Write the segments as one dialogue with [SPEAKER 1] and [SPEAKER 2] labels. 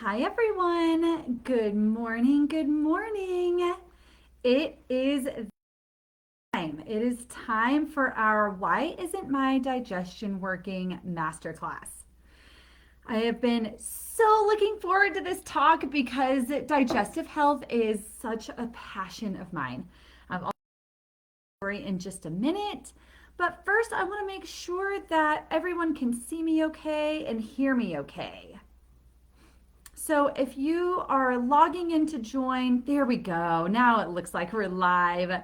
[SPEAKER 1] Hi, everyone. Good morning. Good morning. It is time. It is time for our Why Isn't My Digestion Working masterclass. I have been so looking forward to this talk because digestive health is such a passion of mine. I'll story in just a minute. But first, I want to make sure that everyone can see me okay and hear me okay. So if you are logging in to join, there we go. Now it looks like we're live.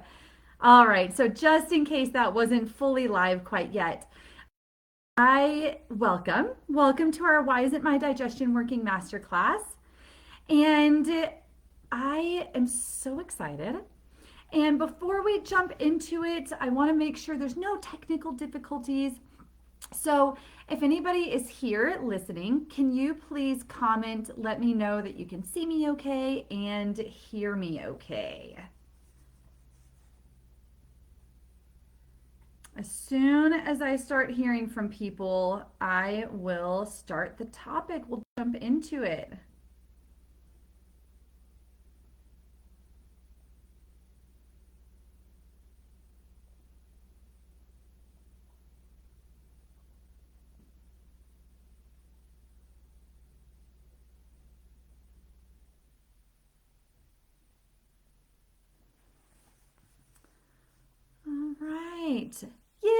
[SPEAKER 1] All right, so just in case that wasn't fully live quite yet, I welcome to our Why Isn't My Digestion Working Masterclass. And I am so excited. And before we jump into it, I want to make sure there's no technical difficulties. So, if anybody is here listening, can you please comment? Let me know that you can see me okay and hear me okay. As soon as I start hearing from people, I will start the topic. We'll jump into it. All right. Yay!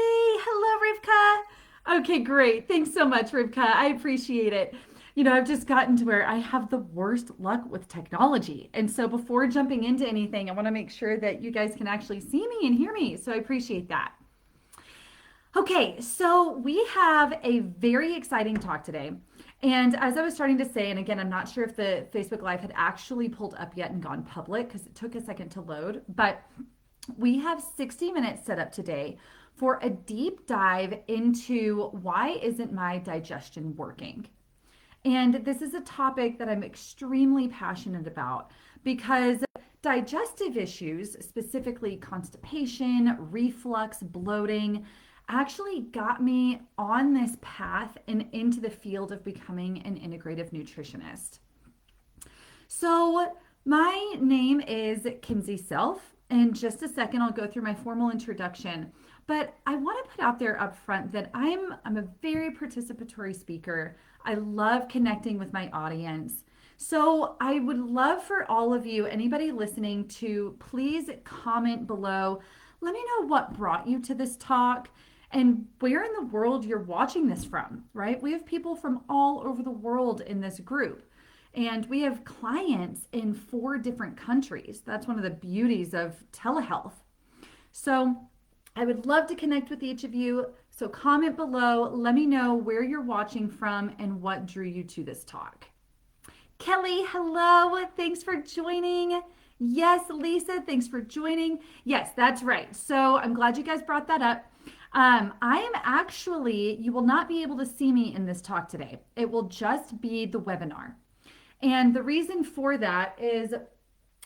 [SPEAKER 1] Hello, Rivka. Okay, great. Thanks so much, Rivka. I appreciate it. I've just gotten to where I have the worst luck with technology. And so before jumping into anything, I want to make sure that you guys can actually see me and hear me. So I appreciate that. Okay, so we have a very exciting talk today. And as I was starting to say, and again, I'm not sure if the Facebook Live had actually pulled up yet and gone public because it took a second to load, but we have 60 minutes set up today for a deep dive into why isn't my digestion working? And this is a topic that I'm extremely passionate about because digestive issues, specifically constipation, reflux, bloating, actually got me on this path and into the field of becoming an integrative nutritionist. So, my name is Kinsey Self. In just a second, I'll go through my formal introduction. But I want to put out there up front that I'm a very participatory speaker. I love connecting with my audience. So I would love for all of you, anybody listening, to please comment below. Let me know what brought you to this talk and where in the world you're watching this from, right? We have people from all over the world in this group. And we have clients in 4 different countries. That's one of the beauties of telehealth. So I would love to connect with each of you. So comment below. Let me know where you're watching from and what drew you to this talk. Kelly, hello. Thanks for joining. Yes, Lisa, thanks for joining. Yes, that's right. So I'm glad you guys brought that up. I am actually, you will not be able to see me in this talk today. It will just be the webinar. And the reason for that is,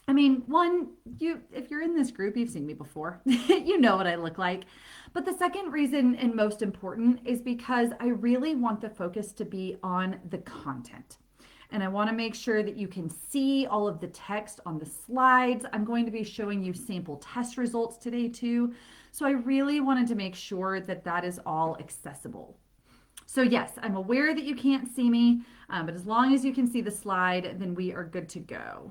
[SPEAKER 1] one, if you're in this group, you've seen me before. You know what I look like. But the second reason, and most important, is because I really want the focus to be on the content. And I want to make sure that you can see all of the text on the slides. I'm going to be showing you sample test results today too. So I really wanted to make sure that that is all accessible. So yes, I'm aware that you can't see me, but as long as you can see the slide, then we are good to go.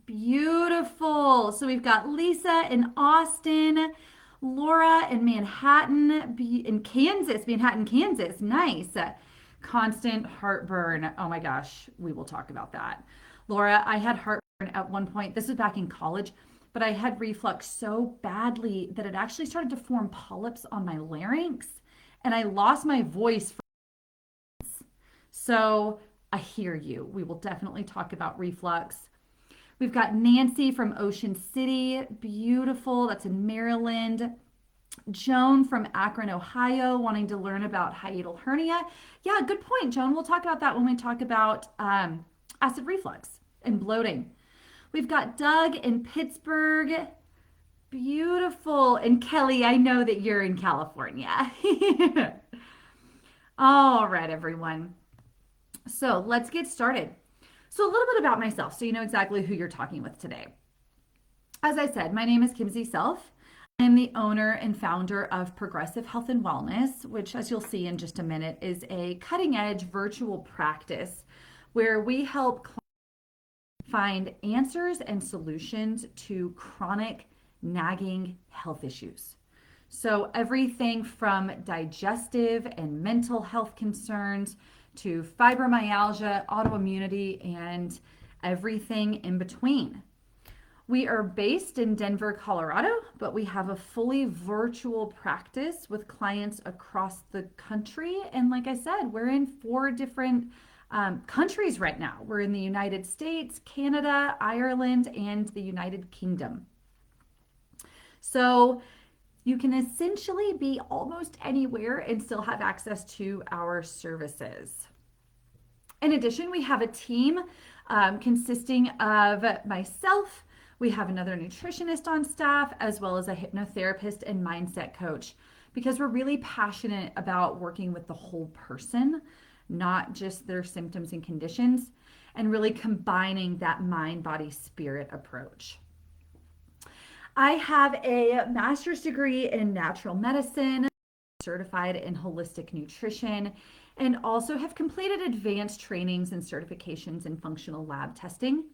[SPEAKER 1] Beautiful. So we've got Lisa in Austin, Laura in Manhattan, Manhattan, Kansas. Nice. Constant heartburn. Oh my gosh, we will talk about that. Laura, I had heartburn at one point. This was back in college, but I had reflux so badly that it actually started to form polyps on my larynx and I lost my voice. So I hear you. We will definitely talk about reflux. We've got Nancy from Ocean City. Beautiful. That's in Maryland. Joan from Akron, Ohio, wanting to learn about hiatal hernia. Yeah, good point, Joan. We'll talk about that when we talk about acid reflux and bloating. We've got Doug in Pittsburgh. Beautiful. And Kelly, I know that you're in California. All right, everyone. So let's get started. So, a little bit about myself so you know exactly who you're talking with today. As I said, my name is Kimsey Self. I am the owner and founder of Progressive Health and Wellness, which, as you'll see in just a minute, is a cutting edge virtual practice where we help find answers and solutions to chronic, nagging health issues. So, everything from digestive and mental health concerns to fibromyalgia, autoimmunity, and everything in between. We are based in Denver, Colorado, but we have a fully virtual practice with clients across the country. And like I said, we're in 4 different countries right now. We're in the United States, Canada, Ireland, and the United Kingdom. So you can essentially be almost anywhere and still have access to our services. In addition, we have a team consisting of myself. We have another nutritionist on staff, as well as a hypnotherapist and mindset coach, because we're really passionate about working with the whole person, not just their symptoms and conditions, and really combining that mind, body, spirit approach. I have a master's degree in natural medicine, certified in holistic nutrition, and also have completed advanced trainings and certifications in functional lab testing.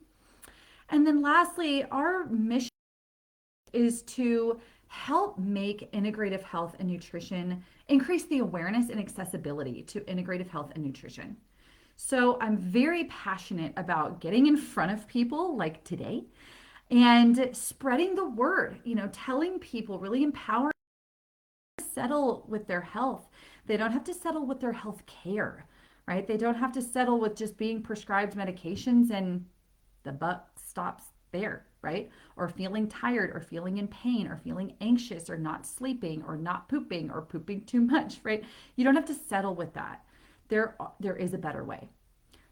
[SPEAKER 1] And then lastly, our mission is to help make integrative health and nutrition increase the awareness and accessibility to integrative health and nutrition. So I'm very passionate about getting in front of people like today and spreading the word, telling people, really empowering them to settle with their health. They don't have to settle with their health care, right? They don't have to settle with just being prescribed medications and the buck stops there, right? Or feeling tired or feeling in pain or feeling anxious or not sleeping or not pooping or pooping too much, right? You don't have to settle with that. There is a better way.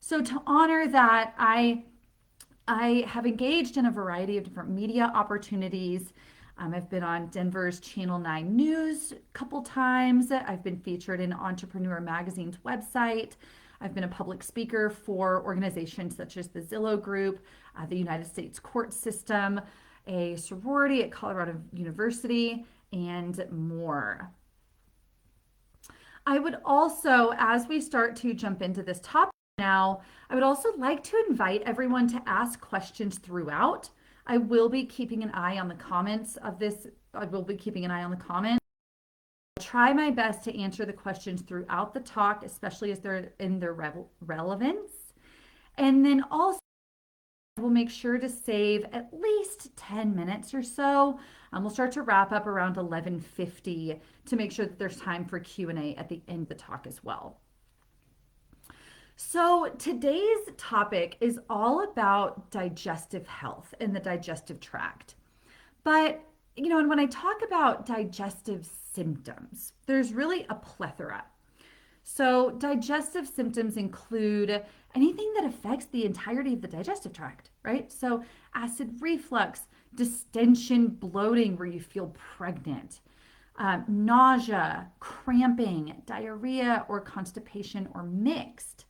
[SPEAKER 1] So to honor that, I have engaged in a variety of different media opportunities. I've been on Denver's Channel 9 News a couple times. I've been featured in Entrepreneur Magazine's website. I've been a public speaker for organizations such as the Zillow Group, the United States court system, a sorority at Colorado University, and more. I would also, as we start to jump into this topic now, I would also like to invite everyone to ask questions throughout. I will be keeping an eye on the comments of this. I will be keeping an eye on the comments. I'll try my best to answer the questions throughout the talk, especially as they're in their relevance. And then also, we'll make sure to save at least 10 minutes or so. We'll start to wrap up around 11:50 to make sure that there's time for Q&A at the end of the talk as well. So today's topic is all about digestive health and the digestive tract. But, and when I talk about digestive symptoms, there's really a plethora. So digestive symptoms include anything that affects the entirety of the digestive tract, right? So acid reflux, distension, bloating where you feel pregnant, nausea, cramping, diarrhea or constipation or mixed,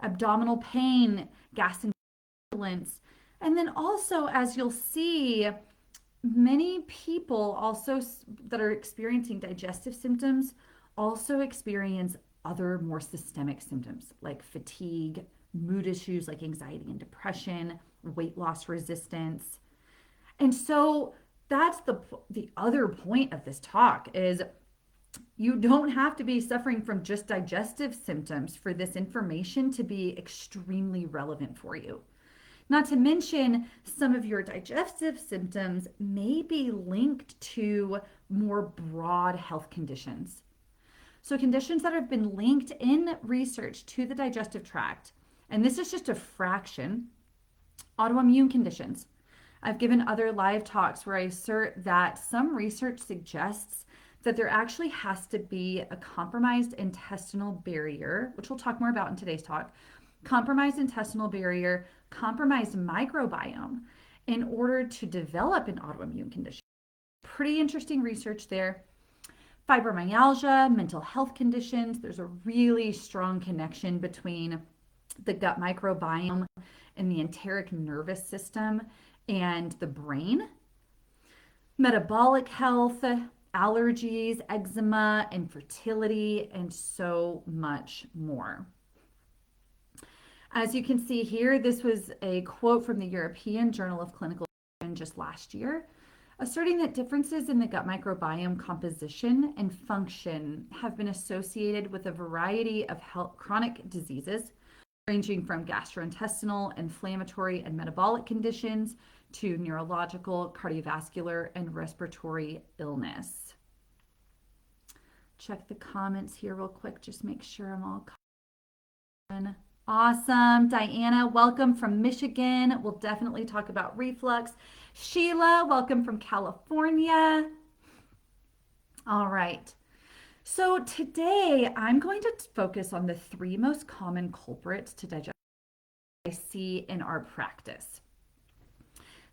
[SPEAKER 1] abdominal pain, gas and flatulence. And then also, as you'll see, many people also that are experiencing digestive symptoms also experience other more systemic symptoms like fatigue, mood issues like anxiety and depression, weight loss resistance. And so that's the other point of this talk is you don't have to be suffering from just digestive symptoms for this information to be extremely relevant for you. Not to mention, some of your digestive symptoms may be linked to more broad health conditions. So, conditions that have been linked in research to the digestive tract, and this is just a fraction, autoimmune conditions. I've given other live talks where I assert that some research suggests that there actually has to be a compromised intestinal barrier, which we'll talk more about in today's talk, compromised intestinal barrier, compromised microbiome in order to develop an autoimmune condition. Pretty interesting research there. Fibromyalgia, mental health conditions, there's a really strong connection between the gut microbiome and the enteric nervous system and the brain, metabolic health, allergies, eczema, infertility, and so much more. As you can see here, this was a quote from the European Journal of Clinical Nutrition just last year, asserting that differences in the gut microbiome composition and function have been associated with a variety of chronic diseases, ranging from gastrointestinal, inflammatory, and metabolic conditions to neurological, cardiovascular, and respiratory illness. Check the comments here real quick, just make sure I'm all covered. Awesome. Diana, welcome from Michigan. We'll definitely talk about reflux. Sheila, welcome from California. All right. So today I'm going to focus on the 3 most common culprits to digestion I see in our practice.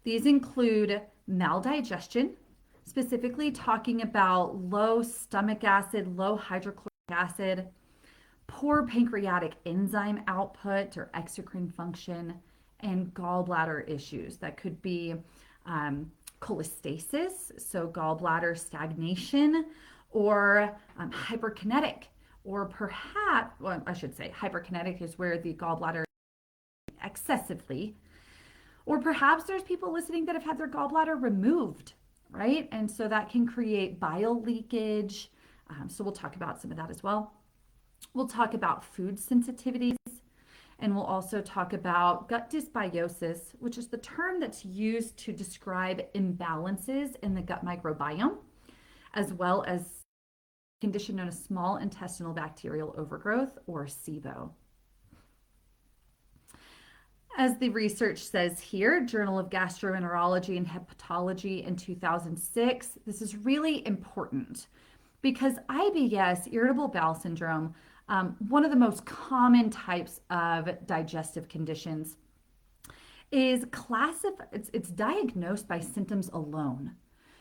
[SPEAKER 1] These include maldigestion, specifically talking about low stomach acid, low hydrochloric acid, poor pancreatic enzyme output or exocrine function, and gallbladder issues. That could be cholestasis, so gallbladder stagnation, or hyperkinetic, or perhaps, well, I should say hyperkinetic is where the gallbladder excessively, or perhaps there's people listening that have had their gallbladder removed, right? And so that can create bile leakage. So we'll talk about some of that as well. We'll talk about food sensitivities, and we'll also talk about gut dysbiosis, which is the term that's used to describe imbalances in the gut microbiome, as well as a condition known as small intestinal bacterial overgrowth, or SIBO. As the research says here, Journal of Gastroenterology and Hepatology in 2006, this is really important because IBS, irritable bowel syndrome, one of the most common types of digestive conditions, is it's diagnosed by symptoms alone.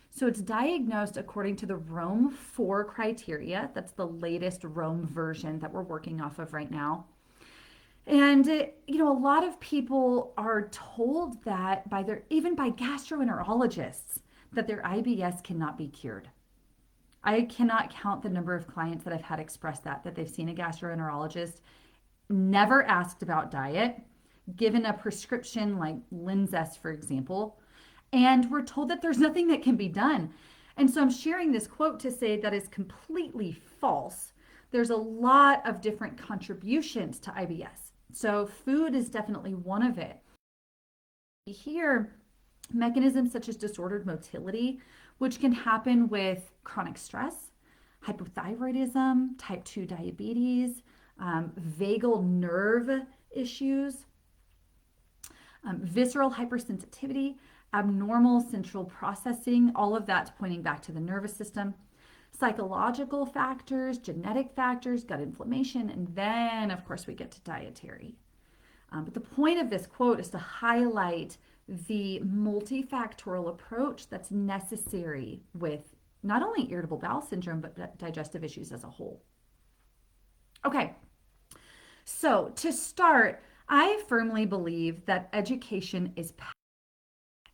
[SPEAKER 1] So it's diagnosed according to the Rome 4 criteria. That's the latest Rome version that we're working off of right now. And a lot of people are told that even by gastroenterologists, that their IBS cannot be cured. I cannot count the number of clients that I've had express that they've seen a gastroenterologist, never asked about diet, given a prescription like Linzess, for example, and we're told that there's nothing that can be done. And so I'm sharing this quote to say that is completely false. There's a lot of different contributions to IBS. So food is definitely one of it. Here, mechanisms such as disordered motility, which can happen with chronic stress, hypothyroidism, type 2 diabetes, vagal nerve issues, visceral hypersensitivity, abnormal central processing, all of that's pointing back to the nervous system, psychological factors, genetic factors, gut inflammation, and then, of course, we get to dietary. But the point of this quote is to highlight the multifactorial approach that's necessary with not only irritable bowel syndrome, but digestive issues as a whole. Okay, so to start, I firmly believe that education is power,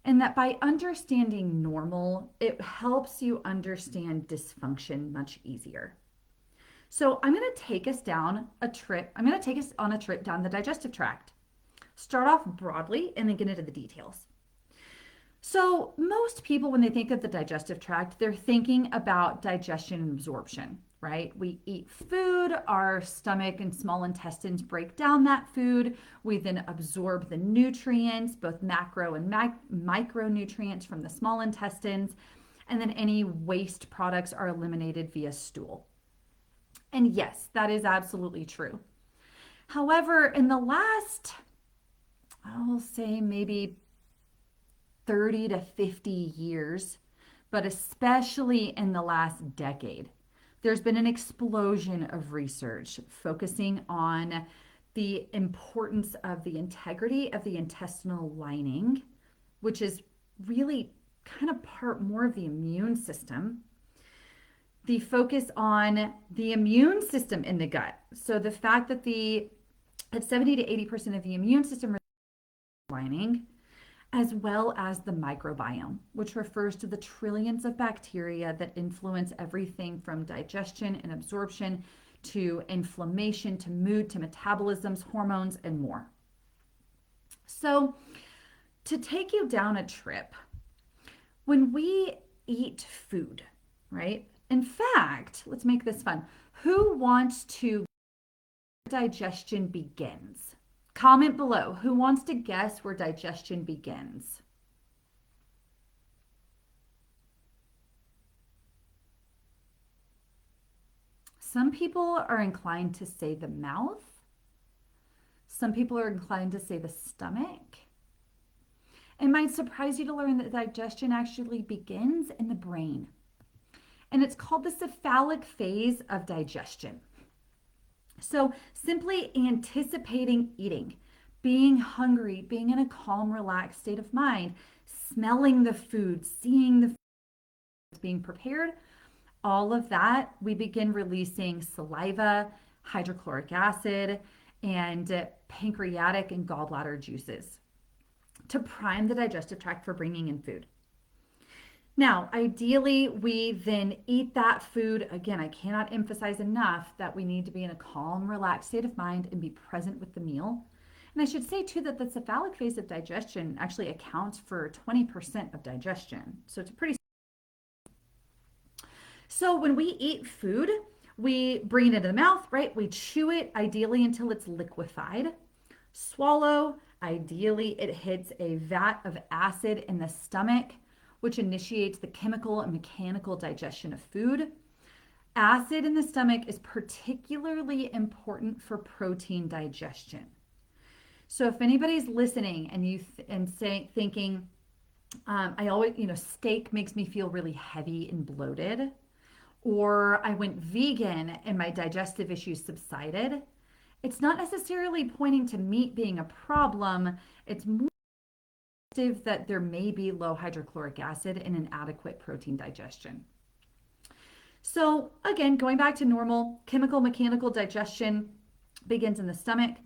[SPEAKER 1] and that by understanding normal, it helps you understand dysfunction much easier. So I'm going to take us on a trip down the digestive tract. Start off broadly and then get into the details. So most people, when they think of the digestive tract, they're thinking about digestion and absorption, right? We eat food, our stomach and small intestines break down that food. We then absorb the nutrients, both macro and micronutrients from the small intestines, and then any waste products are eliminated via stool. And yes, that is absolutely true. However, in the last, I'll say maybe 30 to 50 years, but especially in the last decade, there's been an explosion of research focusing on the importance of the integrity of the intestinal lining, which is really kind of part more of the immune system. The focus on the immune system in the gut. So the fact that the At 70 to 80% of the immune system lining, as well as the microbiome, which refers to the trillions of bacteria that influence everything from digestion and absorption to inflammation to mood to metabolisms, hormones, and more. So, to take you down a trip, when we eat food, right? In fact, let's make this fun. Who wants to digestion begins? Comment below. Who wants to guess where digestion begins? Some people are inclined to say the mouth. Some people are inclined to say the stomach. It might surprise you to learn that digestion actually begins in the brain. And it's called the cephalic phase of digestion. So simply anticipating eating, being hungry, being in a calm, relaxed state of mind, smelling the food, seeing the food being prepared, all of that, we begin releasing saliva, hydrochloric acid, and pancreatic and gallbladder juices to prime the digestive tract for bringing in food. Now, ideally, we then eat that food. Again, I cannot emphasize enough that we need to be in a calm, relaxed state of mind and be present with the meal. And I should say, too, that the cephalic phase of digestion actually accounts for 20% of digestion. So it's a pretty... So when we eat food, we bring it into the mouth, right? We chew it, ideally until it's liquefied. Swallow, ideally it hits a vat of acid in the stomach, which initiates the chemical and mechanical digestion of food. Acid in the stomach is particularly important for protein digestion. So if anybody's listening and thinking, I always, steak makes me feel really heavy and bloated, or I went vegan and my digestive issues subsided, it's not necessarily pointing to meat being a problem. It's more that there may be low hydrochloric acid and inadequate protein digestion. So again, going back to normal, chemical mechanical digestion begins in the stomach.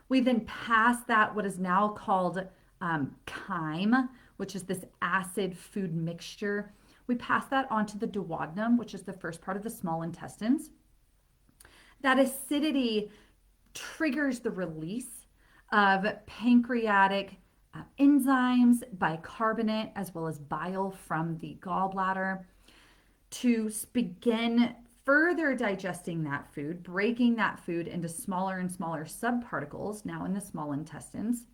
[SPEAKER 1] We then pass that, what is now called chyme, which is this acid food mixture. We pass that onto the duodenum, which is the first part of the small intestines. That acidity triggers the release of pancreatic enzymes, bicarbonate, as well as bile from the gallbladder to begin further digesting that food, breaking that food into smaller and smaller subparticles, now in the small intestines.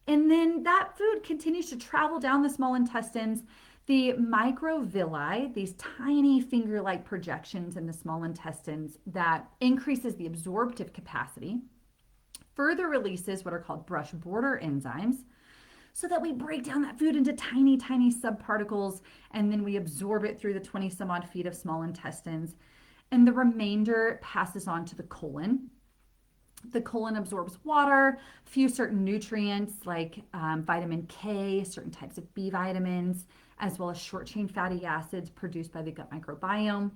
[SPEAKER 1] And then that food continues to travel down the small intestines. The microvilli, these tiny finger-like projections in the small intestines that increases the absorptive capacity, further releases what are called brush border enzymes so that we break down that food into tiny, tiny subparticles, and then we absorb it through the 20 some odd feet of small intestines. And the remainder passes on to the colon. The colon absorbs water, a few certain nutrients like vitamin K, certain types of B vitamins, as well as short chain fatty acids produced by the gut microbiome.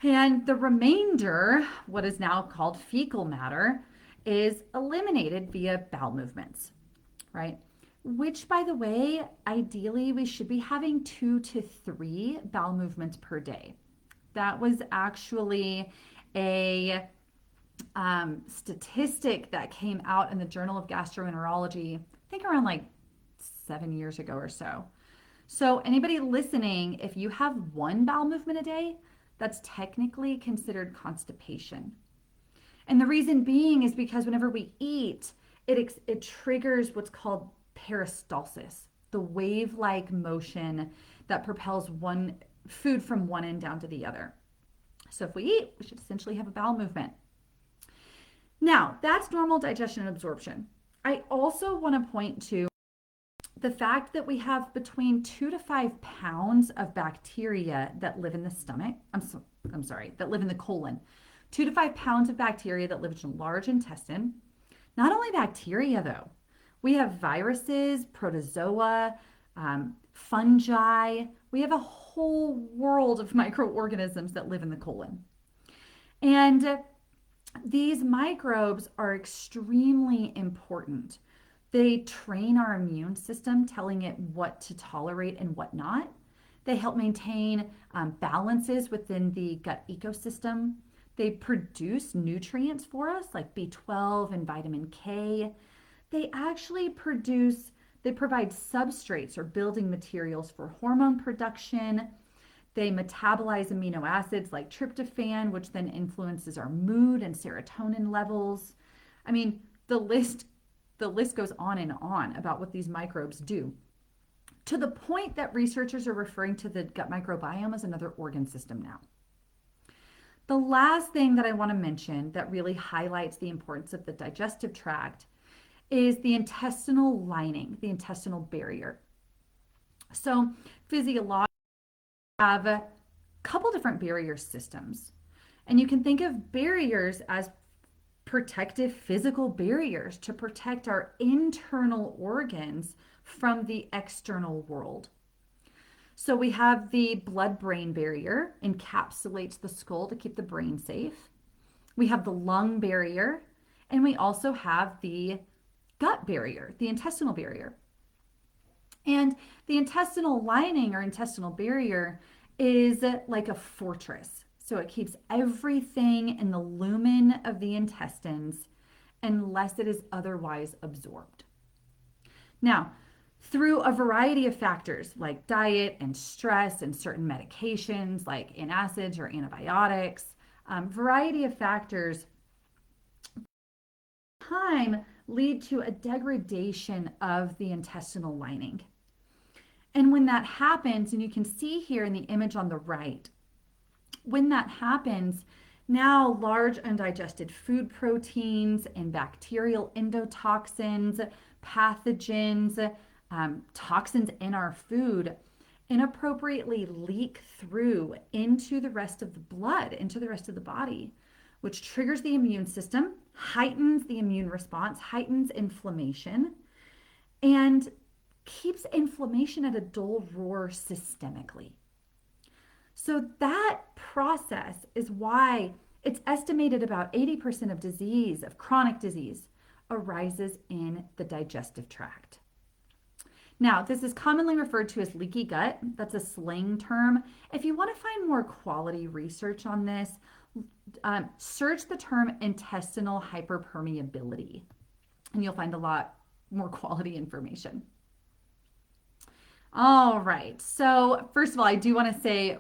[SPEAKER 1] And the remainder, what is now called fecal matter, is eliminated via bowel movements, right? Which, by the way, ideally we should be having 2 to 3 bowel movements per day. That was actually a statistic that came out in the Journal of Gastroenterology, I think around like 7 years ago or so. So anybody listening, if you have 1 bowel movement a day, that's technically considered constipation. And the reason being is because whenever we eat, it triggers what's called peristalsis, the wave-like motion that propels one food from one end down to the other. So if we eat, we should essentially have a bowel movement. Now, that's normal digestion and absorption. I also want to point to the fact that we have between 2 to 5 pounds of bacteria that live in the stomach. I'm sorry, that live in the colon. 2 to 5 pounds of bacteria that live in the large intestine. Not only bacteria, though. We have viruses, protozoa, fungi. We have a whole world of microorganisms that live in the colon. And These microbes are extremely important. They train our immune system, telling it what to tolerate and what not. They help maintain balances within the gut ecosystem. They produce nutrients for us like B12 and vitamin K. They actually they provide substrates or building materials for hormone production. They metabolize amino acids like tryptophan, which then influences our mood and serotonin levels. I mean, the list goes on and on about what these microbes do, to the point that researchers are referring to the gut microbiome as another organ system now. The last thing that I want to mention that really highlights the importance of the digestive tract is the intestinal lining, the intestinal barrier. So, physiologically, we have a couple different barrier systems. And you can think of barriers as protective physical barriers to protect our internal organs from the external world. So we have the blood-brain barrier, encapsulates the skull to keep the brain safe. We have the lung barrier, and we also have the gut barrier, the intestinal barrier. And the intestinal lining or intestinal barrier is like a fortress. So it keeps everything in the lumen of the intestines unless it is otherwise absorbed. Now, through a variety of factors like diet and stress and certain medications like antacids or antibiotics, variety of factors time lead to a degradation of the intestinal lining. And when that happens, and you can see here in the image on the right, when that happens, now large undigested food proteins and bacterial endotoxins, pathogens, toxins in our food inappropriately leak through into the rest of the blood, into the rest of the body, which triggers the immune system, heightens the immune response, heightens inflammation, and keeps inflammation at a dull roar systemically. So that process is why it's estimated about 80% of disease, of chronic disease, arises in the digestive tract. Now, this is commonly referred to as leaky gut. That's a slang term. If you want to find more quality research on this, search the term intestinal hyperpermeability, and you'll find a lot more quality information. All right. So, first of all, I do want to say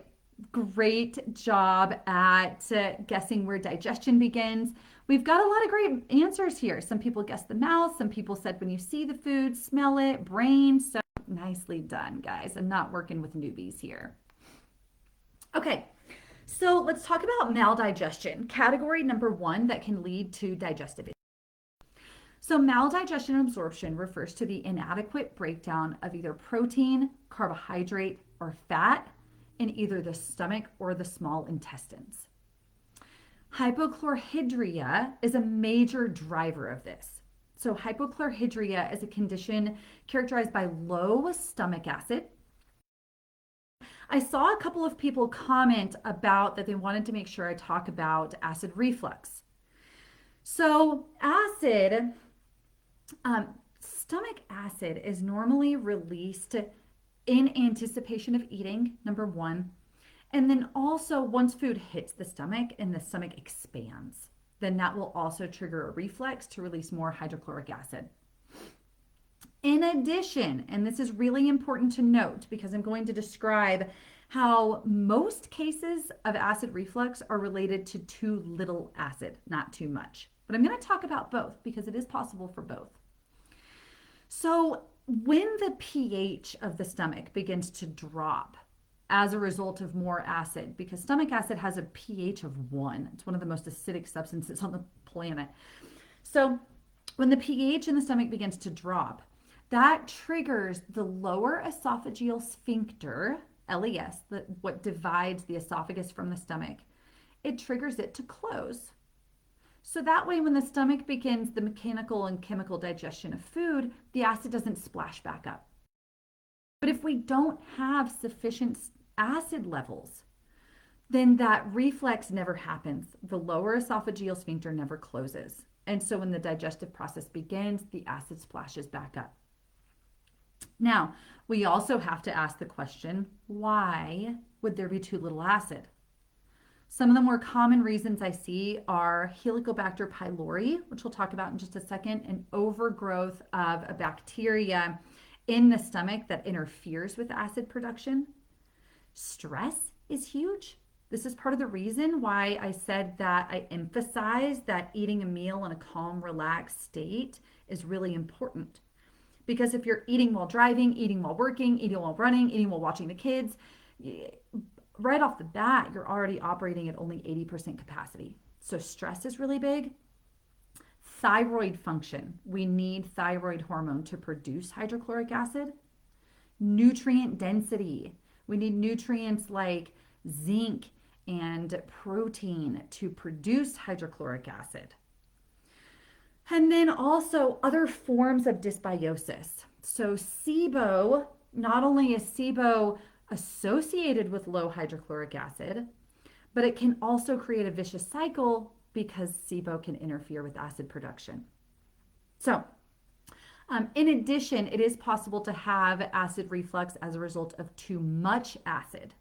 [SPEAKER 1] great job at guessing where digestion begins. We've got a lot of great answers here. Some people guessed the mouth. Some people said when you see the food, smell it, brain. So nicely done, guys. I'm not working with newbies here. Okay, so let's talk about maldigestion, category number one that can lead to digestive issues. So maldigestion and absorption refers to the inadequate breakdown of either protein, carbohydrate, or fat in either the stomach or the small intestines. Hypochlorhydria is a major driver of this. So hypochlorhydria is a condition characterized by low stomach acid. I saw a couple of people comment about that they wanted to make sure I talk about acid reflux. So stomach acid is normally released in anticipation of eating, number one. And then also once food hits the stomach and the stomach expands, then that will also trigger a reflex to release more hydrochloric acid. In addition, and this is really important to note because I'm going to describe how most cases of acid reflux are related to too little acid, not too much. But I'm going to talk about both because it is possible for both. So when the pH of the stomach begins to drop as a result of more acid, because stomach acid has a pH of 1, it's one of the most acidic substances on the planet. So when the pH in the stomach begins to drop, that triggers the lower esophageal sphincter, LES, what divides the esophagus from the stomach. It triggers it to close. So that way, when the stomach begins the mechanical and chemical digestion of food, the acid doesn't splash back up. But if we don't have sufficient acid levels, then that reflex never happens. The lower esophageal sphincter never closes. And so when the digestive process begins, the acid splashes back up. Now, we also have to ask the question, why would there be too little acid? Some of the more common reasons I see are Helicobacter pylori, which we'll talk about in just a second, and overgrowth of a bacteria in the stomach that interferes with acid production. Stress is huge. This is part of the reason why I said that I emphasize that eating a meal in a calm, relaxed state is really important. Because if you're eating while driving, eating while working, eating while running, eating while watching the kids, right off the bat, you're already operating at only 80% capacity. So stress is really big. Thyroid function. We need thyroid hormone to produce hydrochloric acid. Nutrient density. We need nutrients like zinc and protein to produce hydrochloric acid. And then also other forms of dysbiosis. So SIBO, not only is SIBO associated with low hydrochloric acid, but it can also create a vicious cycle because SIBO can interfere with acid production. So, in addition, it is possible to have acid reflux as a result of too much acid,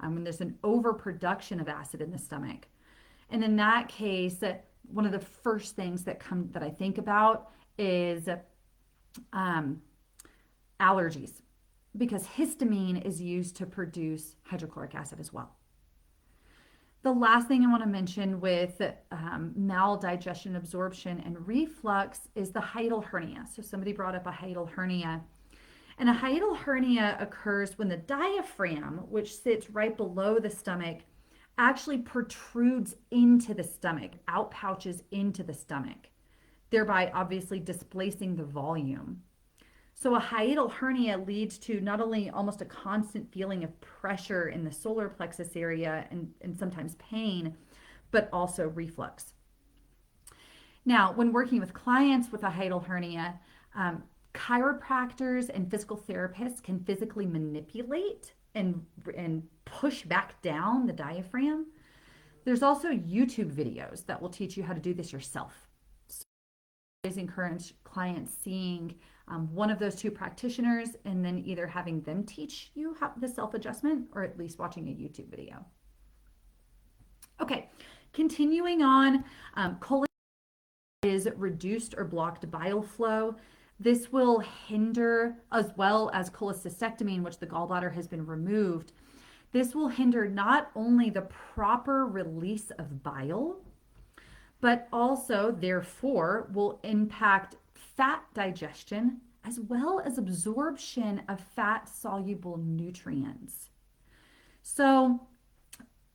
[SPEAKER 1] when there's an overproduction of acid in the stomach. And in that case, one of the first things that I think about is allergies, because histamine is used to produce hydrochloric acid as well. The last thing I want to mention with maldigestion, absorption, and reflux is the hiatal hernia. So somebody brought up a hiatal hernia. And a hiatal hernia occurs when the diaphragm, which sits right below the stomach, actually protrudes into the stomach, outpouches into the stomach, thereby obviously displacing the volume. So a hiatal hernia leads to not only almost a constant feeling of pressure in the solar plexus area and sometimes pain, but also reflux. Now, when working with clients with a hiatal hernia, chiropractors and physical therapists can physically manipulate and push back down the diaphragm. There's also YouTube videos that will teach you how to do this yourself. So I always encourage clients seeing one of those two practitioners and then either having them teach you how the self-adjustment or at least watching a YouTube video. Okay, continuing on, cholecystitis is reduced or blocked bile flow. This will hinder, as well as cholecystectomy, in which the gallbladder has been removed. This will hinder not only the proper release of bile, but also, therefore, will impact fat digestion as well as absorption of fat-soluble nutrients. So,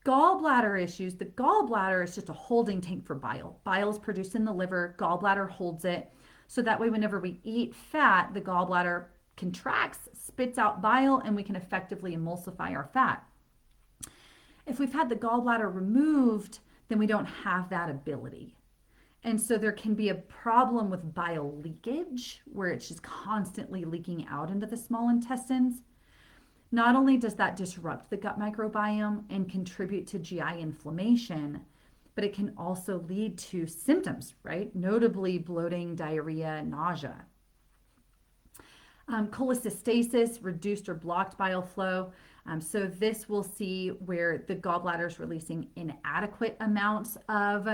[SPEAKER 1] gallbladder issues, the gallbladder is just a holding tank for bile. Bile is produced in the liver, gallbladder holds it. So that way, whenever we eat fat, the gallbladder contracts, spits out bile, and we can effectively emulsify our fat. If we've had the gallbladder removed, then we don't have that ability. And so there can be a problem with bile leakage, where it's just constantly leaking out into the small intestines. Not only does that disrupt the gut microbiome and contribute to GI inflammation, but it can also lead to symptoms, right? Notably bloating, diarrhea, nausea. Cholecystasis, reduced or blocked bile flow. So this we'll see where the gallbladder is releasing inadequate amounts of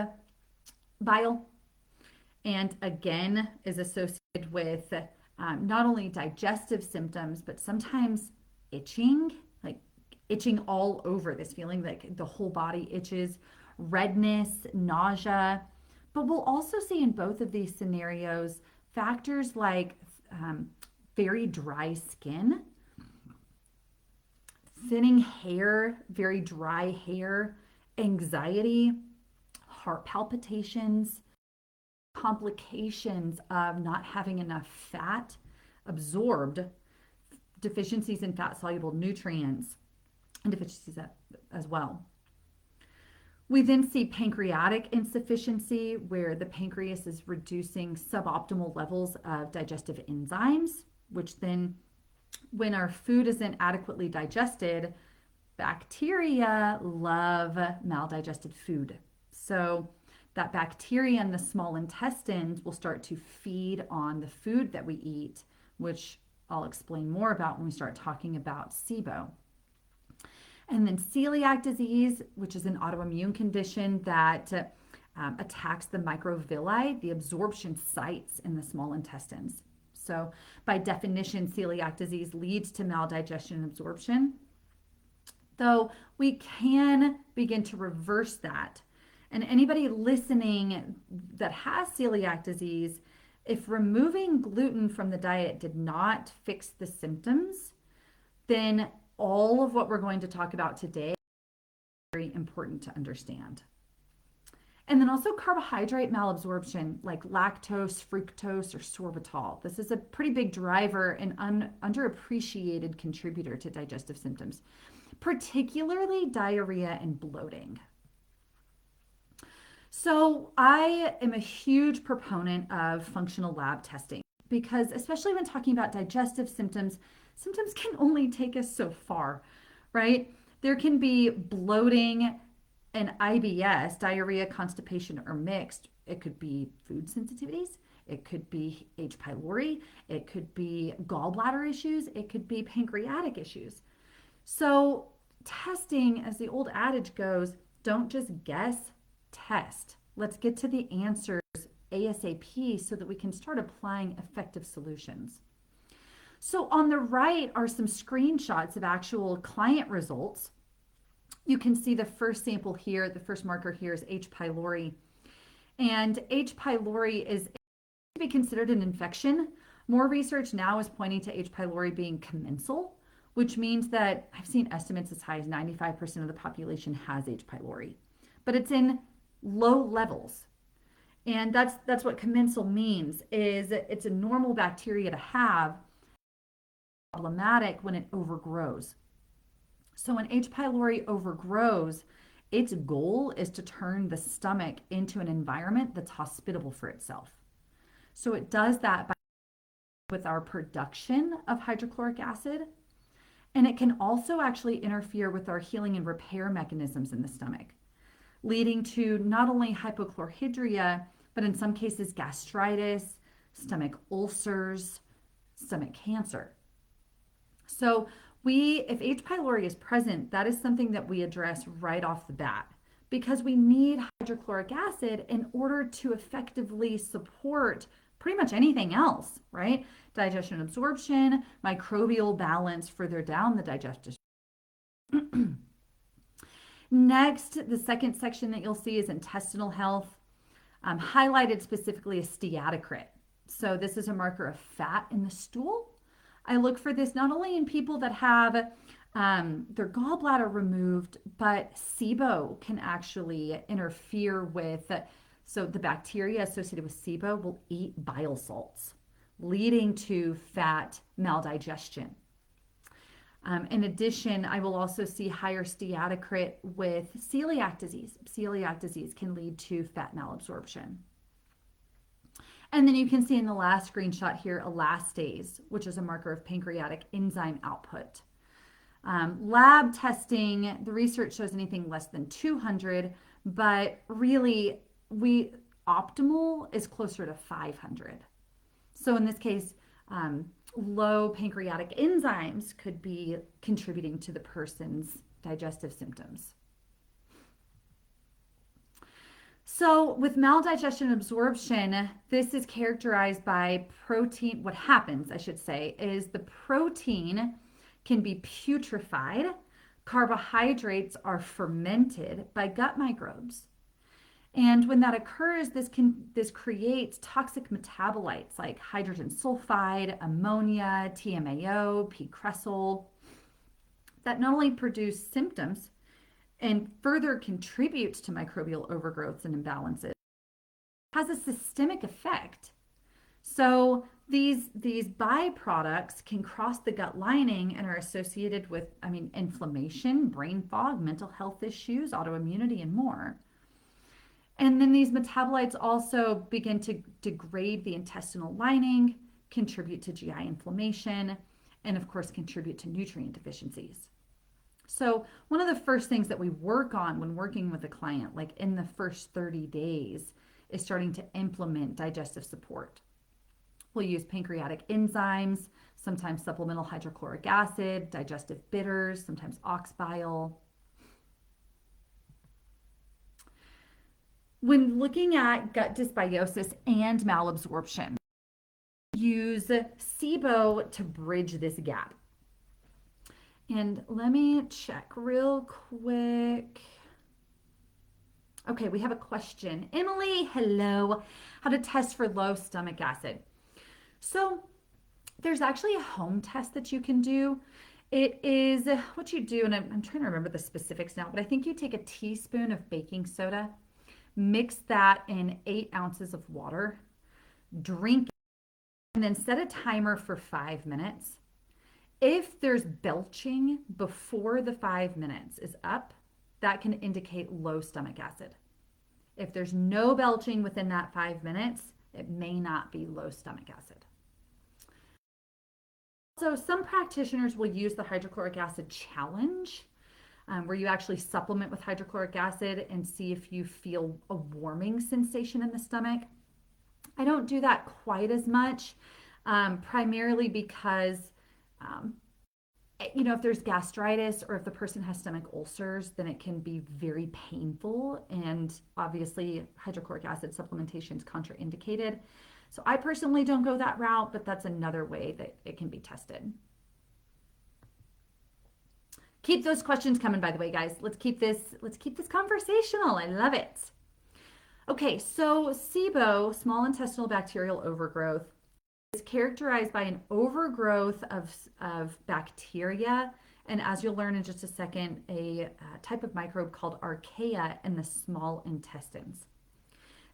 [SPEAKER 1] bile, and again is associated with not only digestive symptoms, but sometimes itching, like itching all over, this feeling like the whole body itches, redness, nausea. But we'll also see in both of these scenarios factors like very dry skin, thinning hair, very dry hair, anxiety, heart palpitations, complications of not having enough fat absorbed, deficiencies in fat-soluble nutrients, and deficiencies as well. We then see pancreatic insufficiency, where the pancreas is reducing suboptimal levels of digestive enzymes, which then, when our food isn't adequately digested, Bacteria love maldigested food. So that bacteria in the small intestines will start to feed on the food that we eat, which I'll explain more about when we start talking about SIBO. And then celiac disease, which is an autoimmune condition that attacks the microvilli, the absorption sites in the small intestines. So, by definition, celiac disease leads to maldigestion and absorption, though we can begin to reverse that. And anybody listening that has celiac disease, if removing gluten from the diet did not fix the symptoms, then all of what we're going to talk about today is very important to understand. And then also carbohydrate malabsorption, like lactose, fructose, or sorbitol. This is a pretty big driver and underappreciated contributor to digestive symptoms, particularly diarrhea and bloating. So I am a huge proponent of functional lab testing because, especially when talking about digestive symptoms, symptoms can only take us so far, right? There can be bloating and IBS, diarrhea, constipation, or mixed. It could be food sensitivities. It could be H. pylori. It could be gallbladder issues. It could be pancreatic issues. So testing, as the old adage goes, don't just guess, test. Let's get to the answers ASAP so that we can start applying effective solutions. So on the right are some screenshots of actual client results. You can see the first sample here, the first marker here is H. pylori. And H. pylori is to be considered an infection. More research now is pointing to H. pylori being commensal, which means that I've seen estimates as high as 95% of the population has H. pylori, but it's in low levels. And that's what commensal means, is it's a normal bacteria to have, problematic when it overgrows. So when H. pylori overgrows, its goal is to turn the stomach into an environment that's hospitable for itself. So it does that with our production of hydrochloric acid, and it can also actually interfere with our healing and repair mechanisms in the stomach, leading to not only hypochlorhydria, but in some cases gastritis, stomach ulcers, stomach cancer. So if H. pylori is present, that is something that we address right off the bat because we need hydrochloric acid in order to effectively support pretty much anything else, right? Digestion and absorption, microbial balance further down the digestive. Next, the second section that you'll see is intestinal health. Highlighted specifically is steatocrit. So this is a marker of fat in the stool. I look for this not only in people that have their gallbladder removed, but SIBO can actually interfere with, so the bacteria associated with SIBO will eat bile salts, leading to fat maldigestion. In addition, I will also see higher steatocrit with celiac disease. Celiac disease can lead to fat malabsorption. And then you can see in the last screenshot here, elastase, which is a marker of pancreatic enzyme output. Lab testing, the research shows anything less than 200, but really optimal is closer to 500. So in this case, low pancreatic enzymes could be contributing to the person's digestive symptoms. So with maldigestion and absorption, this is characterized by protein. What happens, I should say, is the protein can be putrefied. Carbohydrates are fermented by gut microbes. And when that occurs, this creates toxic metabolites like hydrogen sulfide, ammonia, TMAO, P-cresol, that not only produce symptoms and further contributes to microbial overgrowths and imbalances, has a systemic effect. So these byproducts can cross the gut lining and are associated with, inflammation, brain fog, mental health issues, autoimmunity, and more. And then these metabolites also begin to degrade the intestinal lining, contribute to GI inflammation, and of course contribute to nutrient deficiencies. So, one of the first things that we work on when working with a client, like in the first 30 days, is starting to implement digestive support. We'll use pancreatic enzymes, sometimes supplemental hydrochloric acid, digestive bitters, sometimes ox bile. When looking at gut dysbiosis and malabsorption, use SIBO to bridge this gap. And let me check real quick. Okay, we have a question. Emily, hello. How to test for low stomach acid. So, there's actually a home test that you can do. It is what you do, and I'm trying to remember the specifics now, but I think you take a teaspoon of baking soda, mix that in 8 ounces of water, drink it, and then set a timer for 5 minutes. If there's belching before the 5 minutes is up, that can indicate low stomach acid. If there's no belching within that 5 minutes, it may not be low stomach acid. So some practitioners will use the hydrochloric acid challenge, where you actually supplement with hydrochloric acid and see if you feel a warming sensation in the stomach. I don't do that quite as much, primarily because, if there's gastritis or if the person has stomach ulcers, then it can be very painful. And obviously, hydrochloric acid supplementation is contraindicated. So I personally don't go that route, but that's another way that it can be tested. Keep those questions coming, by the way, guys. Let's keep this conversational. I love it. Okay, so SIBO, small intestinal bacterial overgrowth, is characterized by an overgrowth of bacteria, and as you'll learn in just a second, a type of microbe called archaea in the small intestines.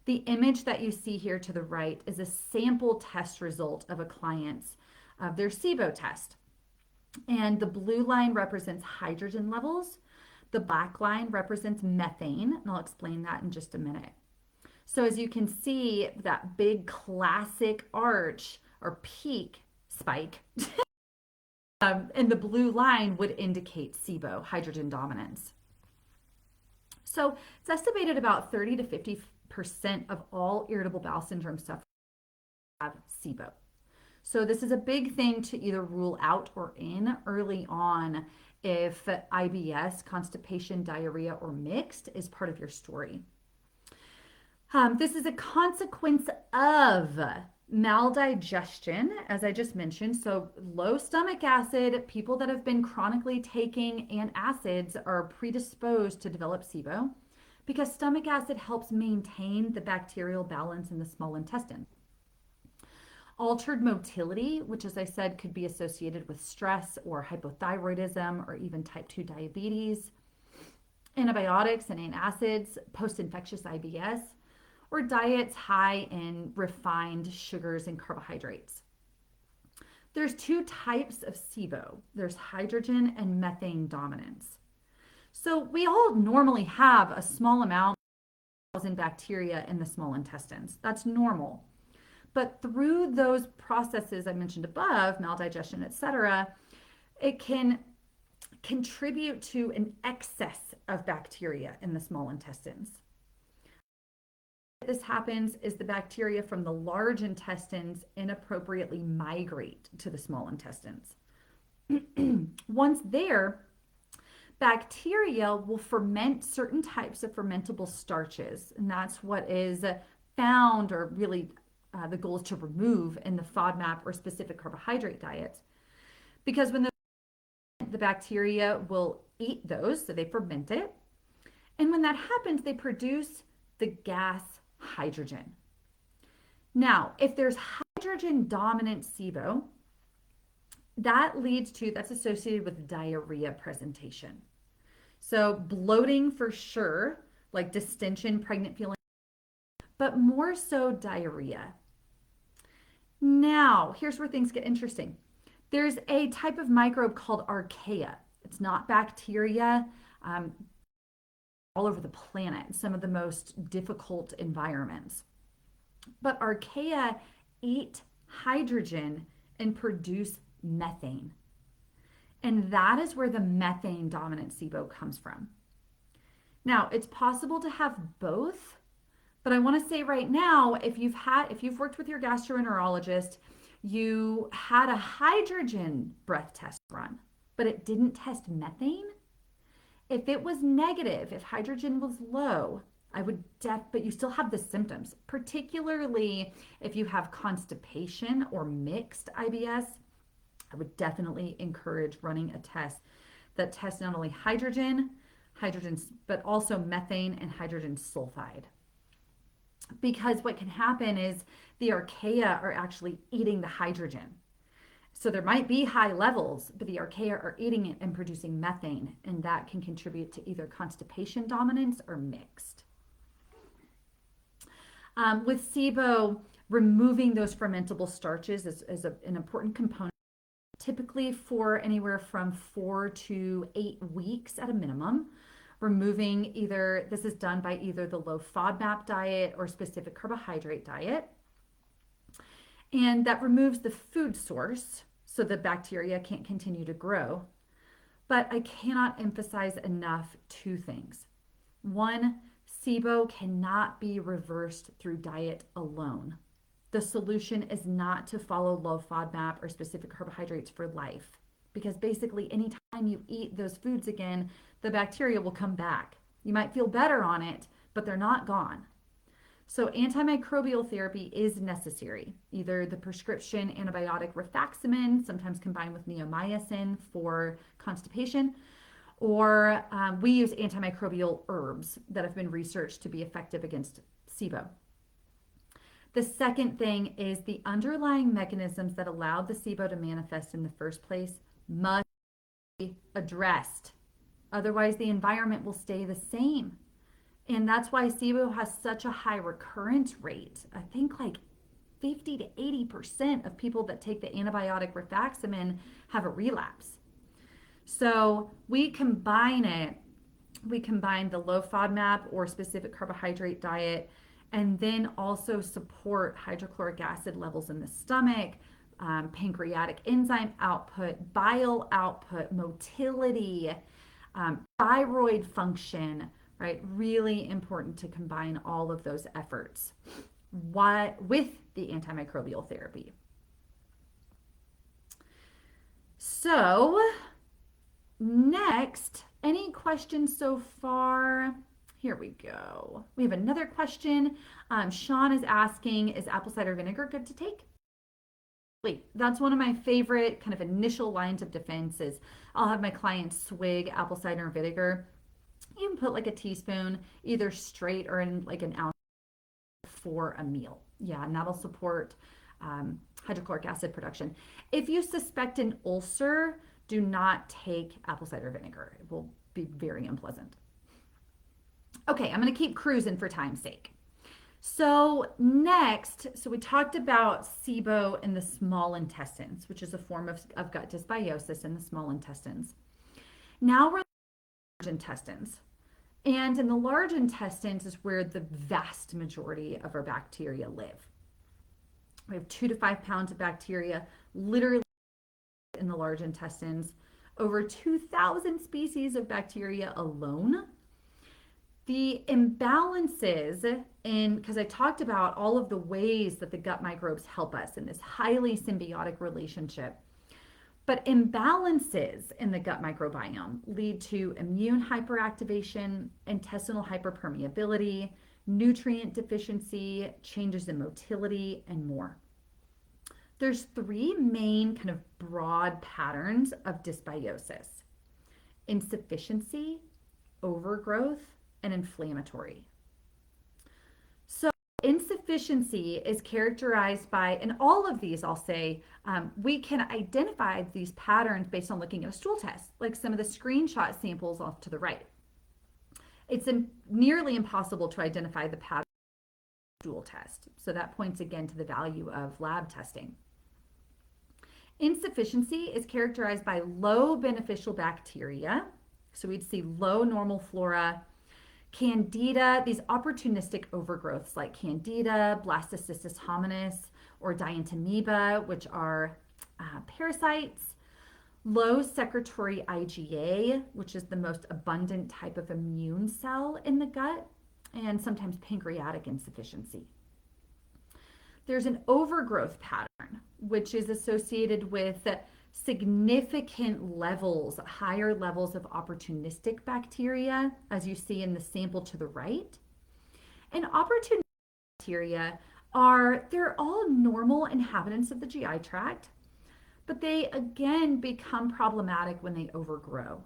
[SPEAKER 1] The image that you see here to the right is a sample test result of a client's of their SIBO test. And the blue line represents hydrogen levels. The black line represents methane, and I'll explain that in just a minute. So as you can see, that big classic arch or peak spike and the blue line would indicate SIBO, hydrogen dominance. So it's estimated about 30 to 50% of all irritable bowel syndrome sufferers have SIBO. So this is a big thing to either rule out or in early on if IBS, constipation, diarrhea, or mixed is part of your story. This is a consequence of maldigestion, as I just mentioned. So low stomach acid, people that have been chronically taking antacids are predisposed to develop SIBO because stomach acid helps maintain the bacterial balance in the small intestine. Altered motility, which as I said could be associated with stress or hypothyroidism or even type 2 diabetes, antibiotics and antacids, post-infectious IBS, or diets high in refined sugars and carbohydrates. There's 2 types of SIBO. There's hydrogen and methane dominance. So we all normally have a small amount of bacteria in the small intestines. That's normal. But through those processes I mentioned above, maldigestion, etc., it can contribute to an excess of bacteria in the small intestines. This happens is the bacteria from the large intestines inappropriately migrate to the small intestines. Once there, bacteria will ferment certain types of fermentable starches, and that's what is found, or really the goal is to remove in the FODMAP or specific carbohydrate diets, because when the bacteria will eat those, so they ferment it, and when that happens, they produce the gas hydrogen. Now, if there's hydrogen dominant SIBO, that's associated with diarrhea presentation. So bloating for sure, like distension, pregnant feeling, but more so diarrhea. Now, here's where things get interesting. There's a type of microbe called archaea. It's not bacteria, all over the planet, some of the most difficult environments. But archaea eat hydrogen and produce methane. And that is where the methane dominant SIBO comes from. Now, it's possible to have both, but I want to say right now, if you've worked with your gastroenterologist, you had a hydrogen breath test run, but it didn't test methane. If it was negative, if hydrogen was low, but you still have the symptoms, particularly if you have constipation or mixed IBS, I would definitely encourage running a test that tests not only hydrogen, but also methane and hydrogen sulfide. Because what can happen is the archaea are actually eating the hydrogen. So there might be high levels, but the archaea are eating it and producing methane, and that can contribute to either constipation dominance or mixed. With SIBO, removing those fermentable starches is an important component, typically for anywhere from 4 to 8 weeks at a minimum. This is done by either the low FODMAP diet or specific carbohydrate diet. And that removes the food source so the bacteria can't continue to grow. But I cannot emphasize enough 2 things. One, SIBO cannot be reversed through diet alone. The solution is not to follow low FODMAP or specific carbohydrates for life, because basically anytime you eat those foods again, the bacteria will come back. You might feel better on it, but they're not gone. So antimicrobial therapy is necessary, either the prescription antibiotic rifaximin, sometimes combined with neomycin for constipation, or we use antimicrobial herbs that have been researched to be effective against SIBO. The second thing is the underlying mechanisms that allowed the SIBO to manifest in the first place must be addressed. Otherwise, the environment will stay the same. And that's why SIBO has such a high recurrence rate. I think like 50 to 80% of people that take the antibiotic rifaximin have a relapse. So we combine the low FODMAP or specific carbohydrate diet, and then also support hydrochloric acid levels in the stomach, pancreatic enzyme output, bile output, motility, thyroid function, right? Really important to combine all of those efforts with the antimicrobial therapy. So next, any questions so far? Here we go. We have another question. Sean is asking, is apple cider vinegar good to take? That's one of my favorite kind of initial lines of defense is I'll have my clients swig apple cider vinegar. You can put like a teaspoon either straight or in like an ounce for a meal. Yeah, and that'll support hydrochloric acid production. If you suspect an ulcer, do not take apple cider vinegar. It will be very unpleasant. Okay, I'm going to keep cruising for time's sake. So next, we talked about SIBO in the small intestines, which is a form of gut dysbiosis in the small intestines. Now we're in the large intestines. And in the large intestines is where the vast majority of our bacteria live. We have 2 to 5 pounds of bacteria literally in the large intestines, over 2,000 species of bacteria alone. The imbalances because I talked about all of the ways that the gut microbes help us in this highly symbiotic relationship, but imbalances in the gut microbiome lead to immune hyperactivation, intestinal hyperpermeability, nutrient deficiency, changes in motility, and more. There's 3 main kind of broad patterns of dysbiosis: insufficiency, overgrowth, and inflammatory. So insufficiency is characterized by, and all of these I'll say, we can identify these patterns based on looking at a stool test, like some of the screenshot samples off to the right. It's nearly impossible to identify the pattern of a stool test. So that points again to the value of lab testing. Insufficiency is characterized by low beneficial bacteria. So we'd see low normal flora, Candida, these opportunistic overgrowths like Candida, Blastocystis hominis, or Dientamoeba, which are parasites, low secretory IgA, which is the most abundant type of immune cell in the gut, and sometimes pancreatic insufficiency. There's an overgrowth pattern, which is associated with significant levels, higher levels of opportunistic bacteria, as you see in the sample to the right. And opportunistic bacteria they're all normal inhabitants of the GI tract, but they again become problematic when they overgrow.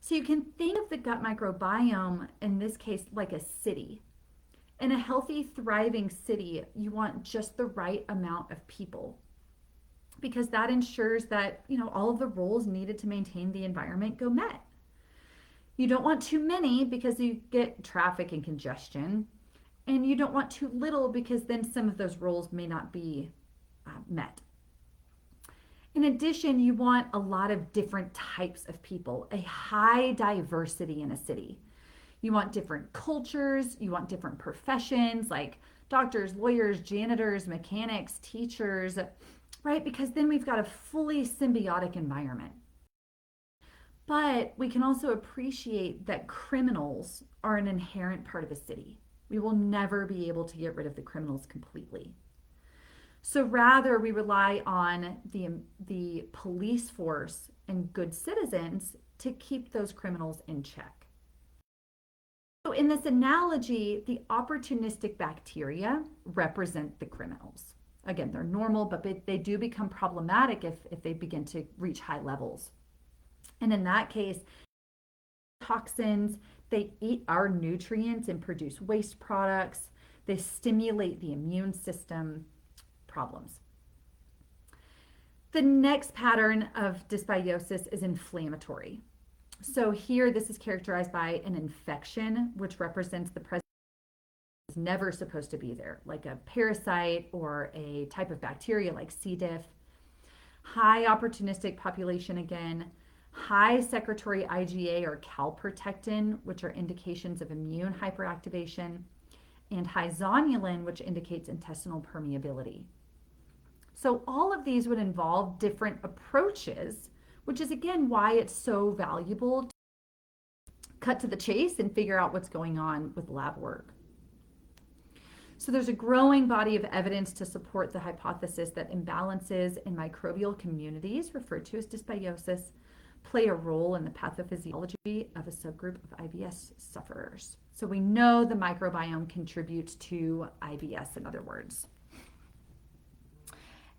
[SPEAKER 1] So you can think of the gut microbiome, in this case, like a city. In a healthy, thriving city, you want just the right amount of people, because that ensures that, all of the roles needed to maintain the environment go met. You don't want too many because you get traffic and congestion, and you don't want too little because then some of those roles may not be met. In addition, you want a lot of different types of people, a high diversity in a city. You want different cultures, you want different professions like doctors, lawyers, janitors, mechanics, teachers, right? Because then we've got a fully symbiotic environment. But we can also appreciate that criminals are an inherent part of a city. We will never be able to get rid of the criminals completely. So rather, we rely on the police force and good citizens to keep those criminals in check. So in this analogy, the opportunistic bacteria represent the criminals. Again, they're normal, but they do become problematic if they begin to reach high levels. And in that case, toxins, they eat our nutrients and produce waste products. They stimulate the immune system. Problems. The next pattern of dysbiosis is inflammatory. So here, this is characterized by an infection, which represents the presence is never supposed to be there, like a parasite or a type of bacteria like C. diff. High opportunistic population again, high secretory IgA or calprotectin, which are indications of immune hyperactivation, and high zonulin, which indicates intestinal permeability. So all of these would involve different approaches, which is again why it's so valuable to cut to the chase and figure out what's going on with lab work. So there's a growing body of evidence to support the hypothesis that imbalances in microbial communities, referred to as dysbiosis, play a role in the pathophysiology of a subgroup of IBS sufferers. So we know the microbiome contributes to IBS, in other words.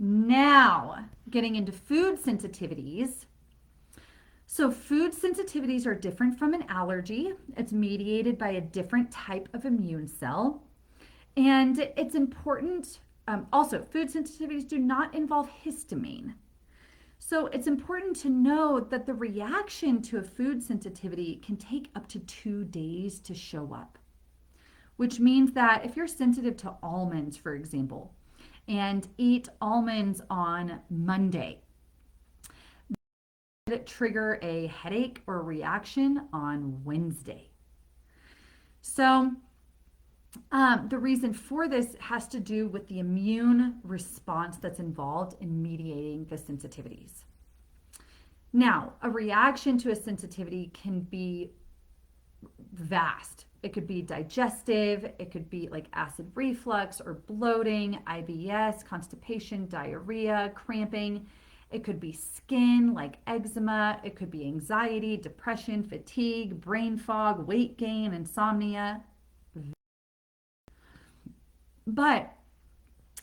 [SPEAKER 1] Now, getting into food sensitivities. So food sensitivities are different from an allergy. It's mediated by a different type of immune cell. And it's important, also, food sensitivities do not involve histamine. So it's important to know that the reaction to a food sensitivity can take up to 2 days to show up, which means that if you're sensitive to almonds, for example, and eat almonds on Monday, it trigger a headache or reaction on Wednesday. So the reason for this has to do with the immune response that's involved in mediating the sensitivities. Now, a reaction to a sensitivity can be vast. It could be digestive, it could be like acid reflux or bloating, IBS, constipation, diarrhea, cramping. It could be skin like eczema. It could be anxiety, depression, fatigue, brain fog, weight gain, insomnia. But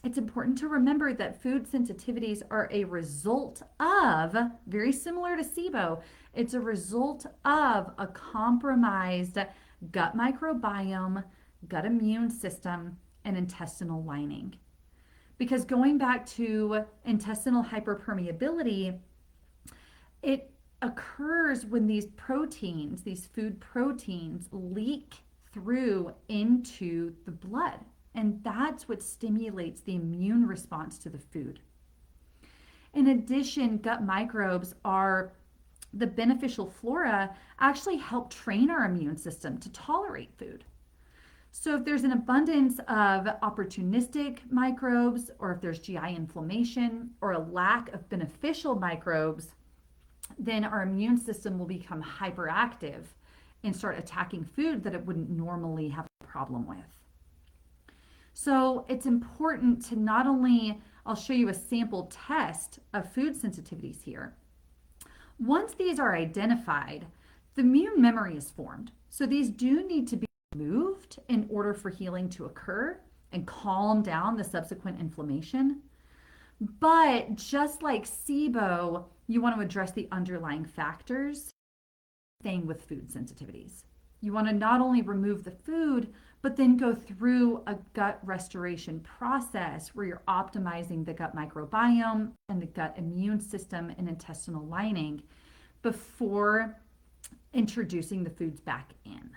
[SPEAKER 1] it's important to remember that food sensitivities are a result of, very similar to SIBO, it's a result of a compromised gut microbiome, gut immune system, and intestinal lining. Because going back to intestinal hyperpermeability, it occurs when these proteins, these food proteins, leak through into the blood. And that's what stimulates the immune response to the food. In addition, gut microbes are the beneficial flora actually help train our immune system to tolerate food. So if there's an abundance of opportunistic microbes, or if there's GI inflammation or a lack of beneficial microbes, then our immune system will become hyperactive and start attacking food that it wouldn't normally have a problem with. So it's important to not only, I'll show you a sample test of food sensitivities here. Once these are identified, the immune memory is formed. So these do need to be removed in order for healing to occur and calm down the subsequent inflammation. But just like SIBO, you want to address the underlying factors. Same with food sensitivities. You want to not only remove the food, but then go through a gut restoration process where you're optimizing the gut microbiome and the gut immune system and intestinal lining before introducing the foods back in.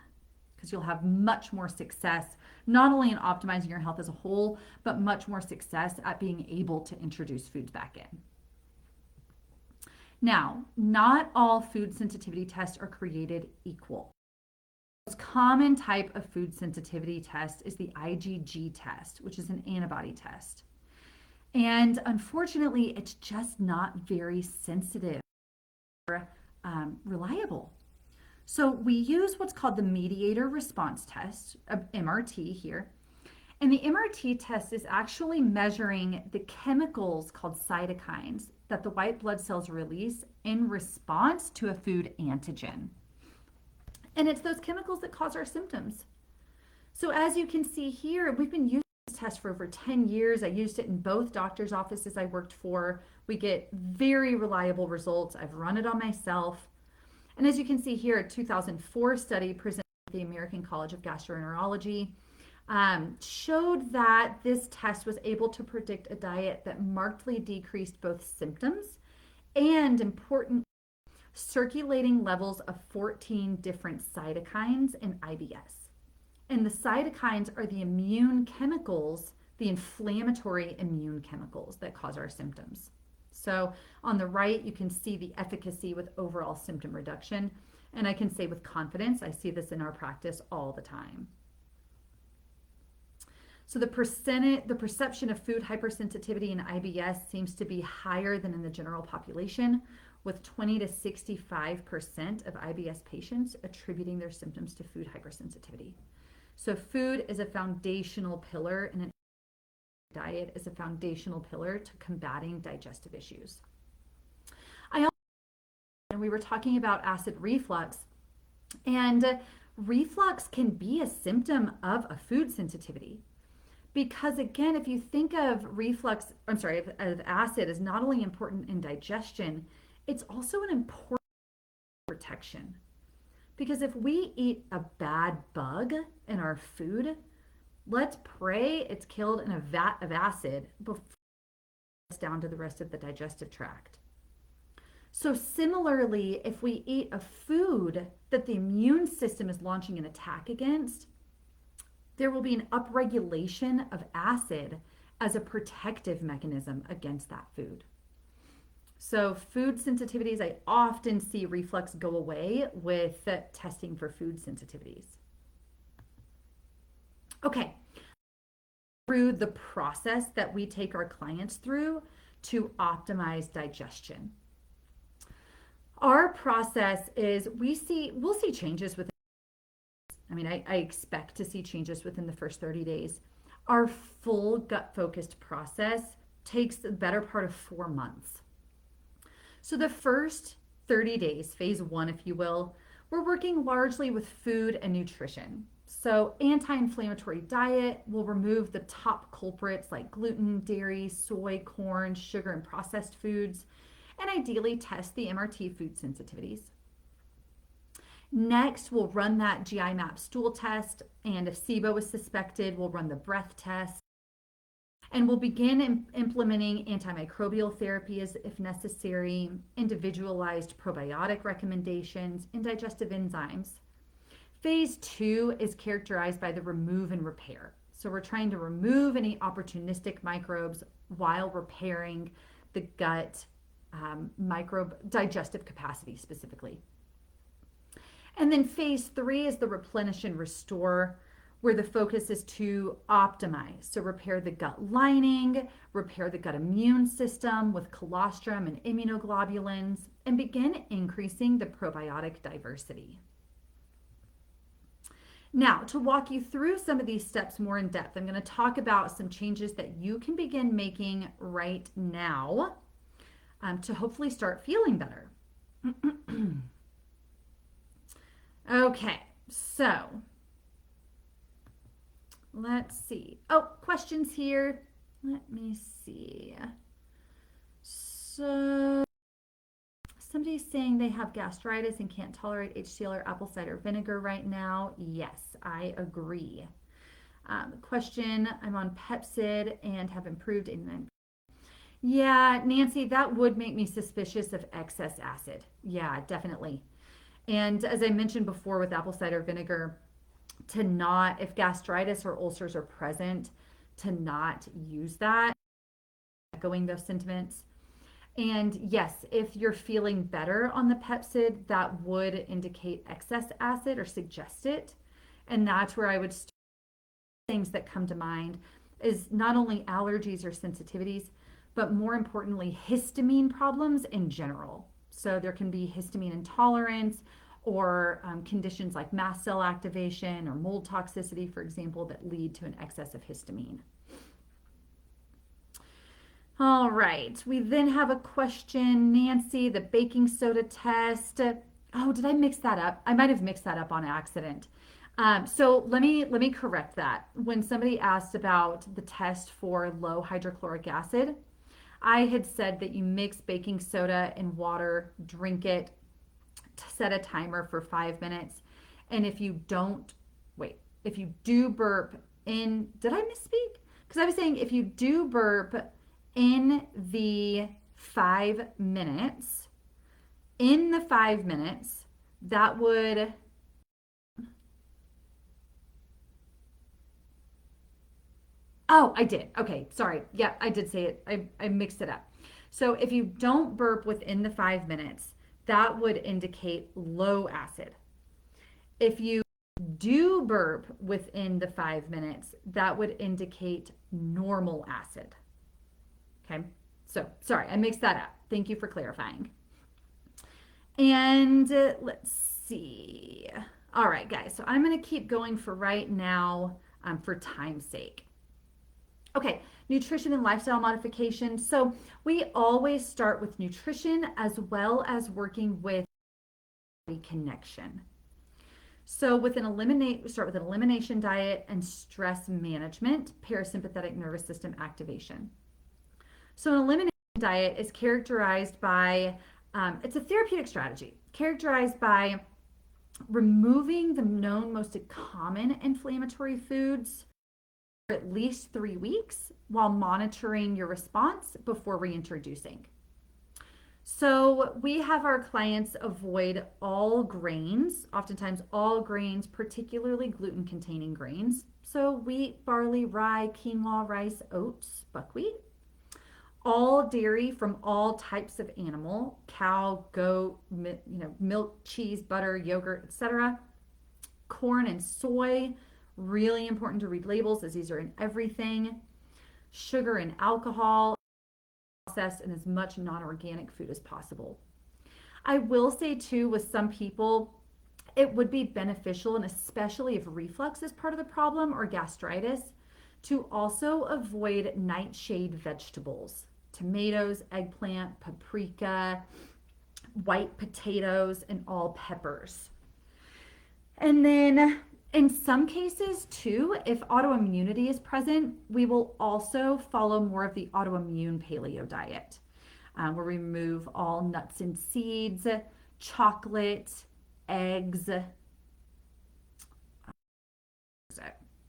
[SPEAKER 1] Because you'll have much more success, not only in optimizing your health as a whole, but much more success at being able to introduce foods back in. Now, not all food sensitivity tests are created equal. The most common type of food sensitivity test is the IgG test, which is an antibody test. And unfortunately, it's just not very sensitive or reliable. So we use what's called the Mediator response test, MRT here. And the MRT test is actually measuring the chemicals called cytokines that the white blood cells release in response to a food antigen. And it's those chemicals that cause our symptoms. So as you can see here, we've been using this test for over 10 years. I used it in both doctors' offices I worked for. We get very reliable results. I've run it on myself. And as you can see here, a 2004 study presented at the American College of Gastroenterology showed that this test was able to predict a diet that markedly decreased both symptoms and, important, circulating levels of 14 different cytokines in IBS. And the cytokines are the immune chemicals, the inflammatory immune chemicals that cause our symptoms. So on the right, you can see the efficacy with overall symptom reduction. And I can say with confidence, I see this in our practice all the time. So the perception of food hypersensitivity in IBS seems to be higher than in the general population, with 20 to 65% of IBS patients attributing their symptoms to food hypersensitivity. So food is a foundational pillar, and an diet is a foundational pillar to combating digestive issues. And we were talking about acid reflux, and reflux can be a symptom of a food sensitivity. Because again, if you think of of acid as not only important in digestion, it's also an important protection. Because if we eat a bad bug in our food, let's pray it's killed in a vat of acid before it's down to the rest of the digestive tract. So similarly, if we eat a food that the immune system is launching an attack against, there will be an upregulation of acid as a protective mechanism against that food. So food sensitivities, I often see reflux go away with testing for food sensitivities. Okay, through the process that we take our clients through to optimize digestion. Our process is we'll see changes within, I expect to see changes within the first 30 days. Our full gut-focused process takes the better part of 4 months. So the first 30 days, phase 1, if you will, we're working largely with food and nutrition. So anti-inflammatory diet will remove the top culprits like gluten, dairy, soy, corn, sugar, and processed foods, and ideally test the MRT food sensitivities. Next, we'll run that GI map stool test, and if SIBO is suspected, we'll run the breath test. And we'll begin implementing antimicrobial therapies if necessary, individualized probiotic recommendations, and digestive enzymes. Phase 2 is characterized by the remove and repair. So we're trying to remove any opportunistic microbes while repairing the gut microbe digestive capacity specifically. And then phase 3 is the replenish and restore, where the focus is to optimize. So repair the gut lining, repair the gut immune system with colostrum and immunoglobulins, and begin increasing the probiotic diversity. Now, to walk you through some of these steps more in depth, I'm going to talk about some changes that you can begin making right now to hopefully start feeling better. Okay, so let's see. Oh, questions here. Let me see. So somebody's saying they have gastritis and can't tolerate HCl or apple cider vinegar right now. Yes, I agree. Question, I'm on Pepcid and have improved in. Yeah, Nancy, that would make me suspicious of excess acid. Yeah, definitely. And as I mentioned before with apple cider vinegar, to not, if gastritis or ulcers are present, to not use that, echoing those sentiments. And yes, if you're feeling better on the Pepcid, that would indicate excess acid or suggest it. And that's where I would start. Things that come to mind is not only allergies or sensitivities, but more importantly, histamine problems in general. So there can be histamine intolerance or conditions like mast cell activation or mold toxicity, for example, that lead to an excess of histamine. All right, we then have a question, Nancy, the baking soda test. Oh, did I mix that up? I might have mixed that up on accident. So let me correct that. When somebody asked about the test for low hydrochloric acid, I had said that you mix baking soda and water, drink it, set a timer for 5 minutes. And if you don't, if you do burp did I misspeak? Because I was saying if you do burp in the 5 minutes, that would, oh, I did. Okay, sorry. Yeah, I did say it. I mixed it up. So if you don't burp within the 5 minutes, that would indicate low acid. If you do burp within the 5 minutes, that would indicate normal acid. Okay, so sorry, I mixed that up. Thank you for clarifying. And let's see. All right, guys, so I'm going to keep going for right now for time's sake. Okay, nutrition and lifestyle modification. So we always start with nutrition as well as working with body connection. So we start with an elimination diet and stress management, parasympathetic nervous system activation. So an elimination diet is characterized by, it's a therapeutic strategy, characterized by removing the known most common inflammatory foods for at least 3 weeks while monitoring your response before reintroducing. So we have our clients avoid all grains, oftentimes all grains, particularly gluten-containing grains. So wheat, barley, rye, quinoa, rice, oats, buckwheat. All dairy from all types of animal, cow, goat, milk, cheese, butter, yogurt, etc. Corn and soy, really important to read labels as these are in everything. Sugar and alcohol, processed and as much non-organic food as possible. I will say too, with some people, it would be beneficial, and especially if reflux is part of the problem or gastritis, to also avoid nightshade vegetables. Tomatoes, eggplant, paprika, white potatoes, and all peppers. And then in some cases too, if autoimmunity is present, we will also follow more of the autoimmune paleo diet, where we remove all nuts and seeds, chocolate, eggs.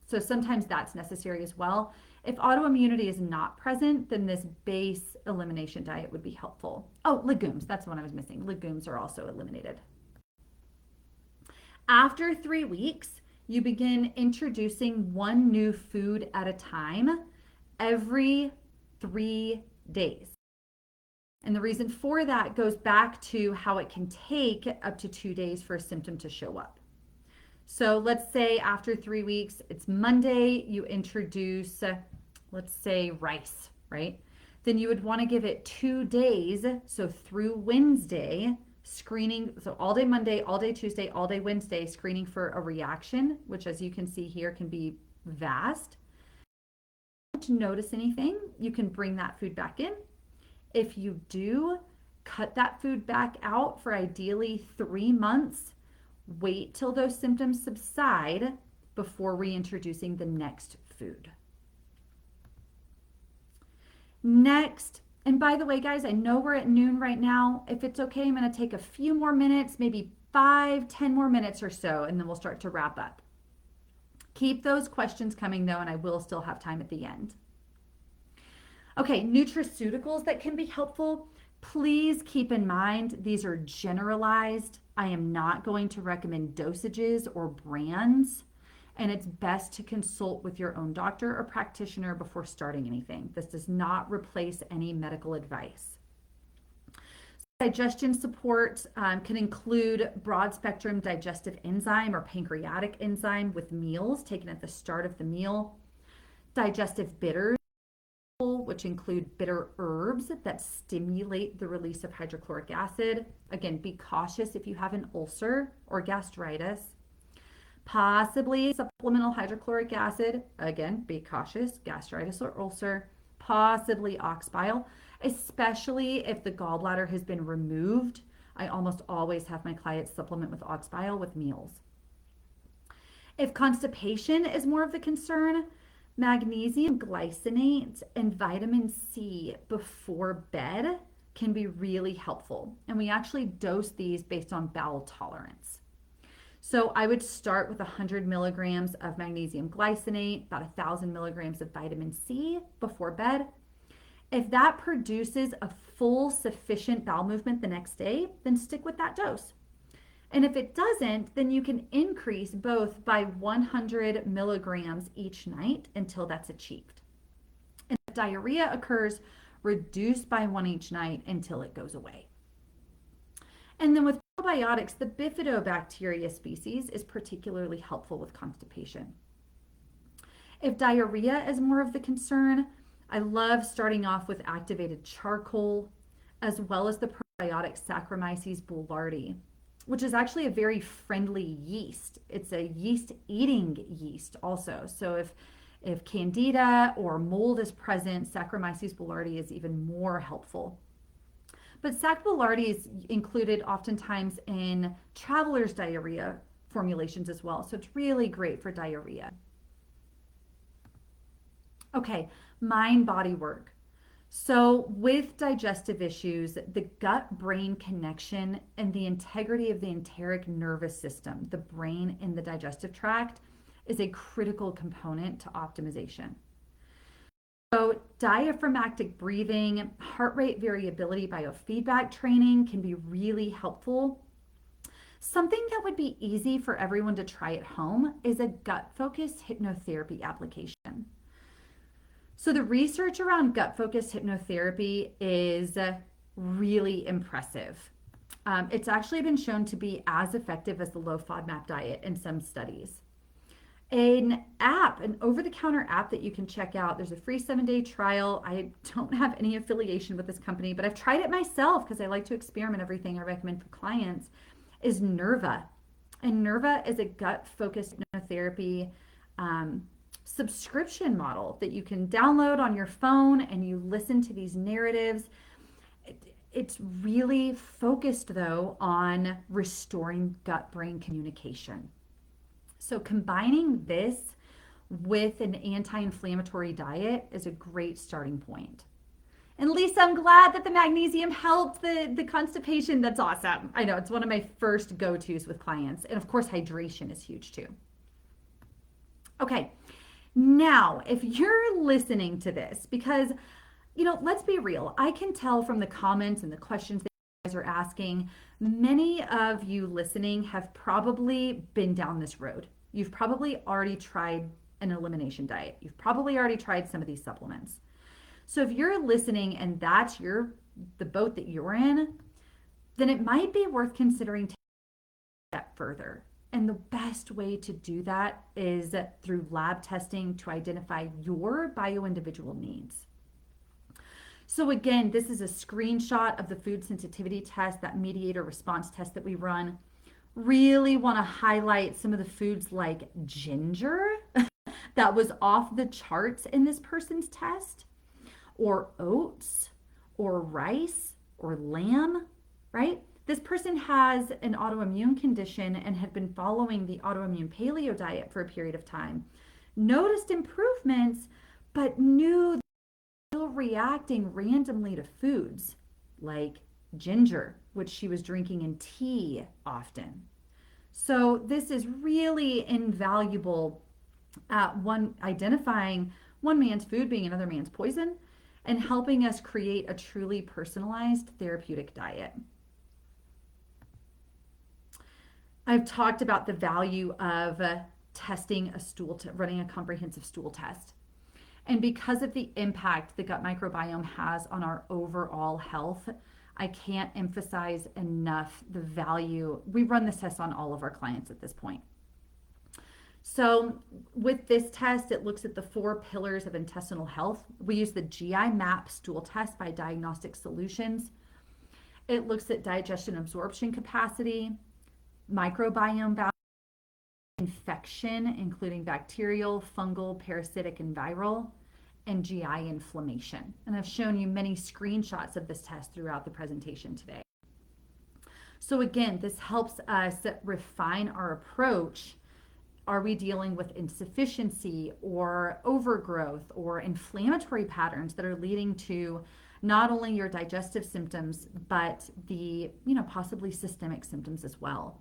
[SPEAKER 1] So sometimes that's necessary as well. If autoimmunity is not present, then this base elimination diet would be helpful. Oh, legumes, that's the one I was missing. Legumes are also eliminated. After 3 weeks, you begin introducing one new food at a time every 3 days. And the reason for that goes back to how it can take up to 2 days for a symptom to show up. So let's say after 3 weeks, it's Monday, you introduce, let's say, rice, right? Then you would want to give it 2 days. So through Wednesday, screening. So all day Monday, all day Tuesday, all day Wednesday, screening for a reaction, which as you can see here can be vast. To notice anything, you can bring that food back in. If you do, cut that food back out for ideally 3 months. Wait till those symptoms subside before reintroducing the next food. Next, and by the way, guys, I know we're at noon right now. If it's okay, I'm going to take a few more minutes, maybe 5-10 more minutes or so, and then we'll start to wrap up. Keep those questions coming though, and I will still have time at the end. Okay, nutraceuticals that can be helpful. Please keep in mind these are generalized. I am not going to recommend dosages or brands, and it's best to consult with your own doctor or practitioner before starting anything. This does not replace any medical advice. Digestion support can include broad spectrum digestive enzyme or pancreatic enzyme with meals taken at the start of the meal. Digestive bitters, which include bitter herbs that stimulate the release of hydrochloric acid. Again, be cautious if you have an ulcer or gastritis. Possibly supplemental hydrochloric acid. Again, be cautious, gastritis or ulcer. Possibly ox bile, especially if the gallbladder has been removed. I almost always have my clients supplement with ox bile with meals. If constipation is more of the concern, magnesium glycinate and vitamin C before bed can be really helpful. And we actually dose these based on bowel tolerance. So I would start with 100 milligrams of magnesium glycinate, about 1,000 milligrams of vitamin C before bed. If that produces a full sufficient bowel movement the next day, then stick with that dose. And if it doesn't, then you can increase both by 100 milligrams each night until that's achieved. And if diarrhea occurs, reduce by 1 each night until it goes away. And then with probiotics, the bifidobacteria species is particularly helpful with constipation. If diarrhea is more of the concern, I love starting off with activated charcoal, as well as the probiotic Saccharomyces boulardii, which is actually a very friendly yeast. It's a yeast-eating yeast also. So if candida or mold is present, Saccharomyces boulardii is even more helpful. But Sac boulardii is included oftentimes in traveler's diarrhea formulations as well. So it's really great for diarrhea. Okay, mind-body work. So with digestive issues, the gut-brain connection and the integrity of the enteric nervous system, the brain in the digestive tract, is a critical component to optimization. So diaphragmatic breathing, heart rate variability biofeedback training can be really helpful. Something that would be easy for everyone to try at home is a gut-focused hypnotherapy application. So the research around gut-focused hypnotherapy is really impressive. It's actually been shown to be as effective as the low FODMAP diet in some studies. An over-the-counter app that you can check out. There's a free 7-day trial. I don't have any affiliation with this company, but I've tried it myself because I like to experiment everything I recommend for clients, is Nerva. And Nerva is a gut-focused hypnotherapy subscription model that you can download on your phone, and you listen to these narratives. It's really focused, though, on restoring gut-brain communication. So combining this with an anti-inflammatory diet is a great starting point. And Lisa, I'm glad that the magnesium helped the constipation. That's awesome. I know it's one of my first go-tos with clients. And of course, hydration is huge too. Okay, now if you're listening to this, because, let's be real, I can tell from the comments and the questions that you guys are asking, many of you listening have probably been down this road. You've probably already tried an elimination diet. You've probably already tried some of these supplements. So if you're listening and that's the boat that you're in, then it might be worth considering taking a step further. And the best way to do that is through lab testing to identify your bio-individual needs. So again, this is a screenshot of the food sensitivity test, that Mediator response test that we run. Really want to highlight some of the foods like ginger that was off the charts in this person's test, or oats, or rice, or lamb, right? This person has an autoimmune condition and had been following the autoimmune paleo diet for a period of time, noticed improvements, but knew still reacting randomly to foods like ginger, which she was drinking in tea often. So this is really invaluable at one identifying one man's food being another man's poison and helping us create a truly personalized therapeutic diet. I've talked about the value of testing a running a comprehensive stool test. And because of the impact the gut microbiome has on our overall health, I can't emphasize enough the value. We run this test on all of our clients at this point. So with this test, it looks at the 4 pillars of intestinal health. We use the GI MAP stool test by Diagnostic Solutions. It looks at digestion absorption capacity, microbiome balance, infection, including bacterial, fungal, parasitic, and viral, and GI inflammation. And I've shown you many screenshots of this test throughout the presentation today. So again, this helps us refine our approach. Are we dealing with insufficiency or overgrowth or inflammatory patterns that are leading to not only your digestive symptoms, but the, possibly systemic symptoms as well?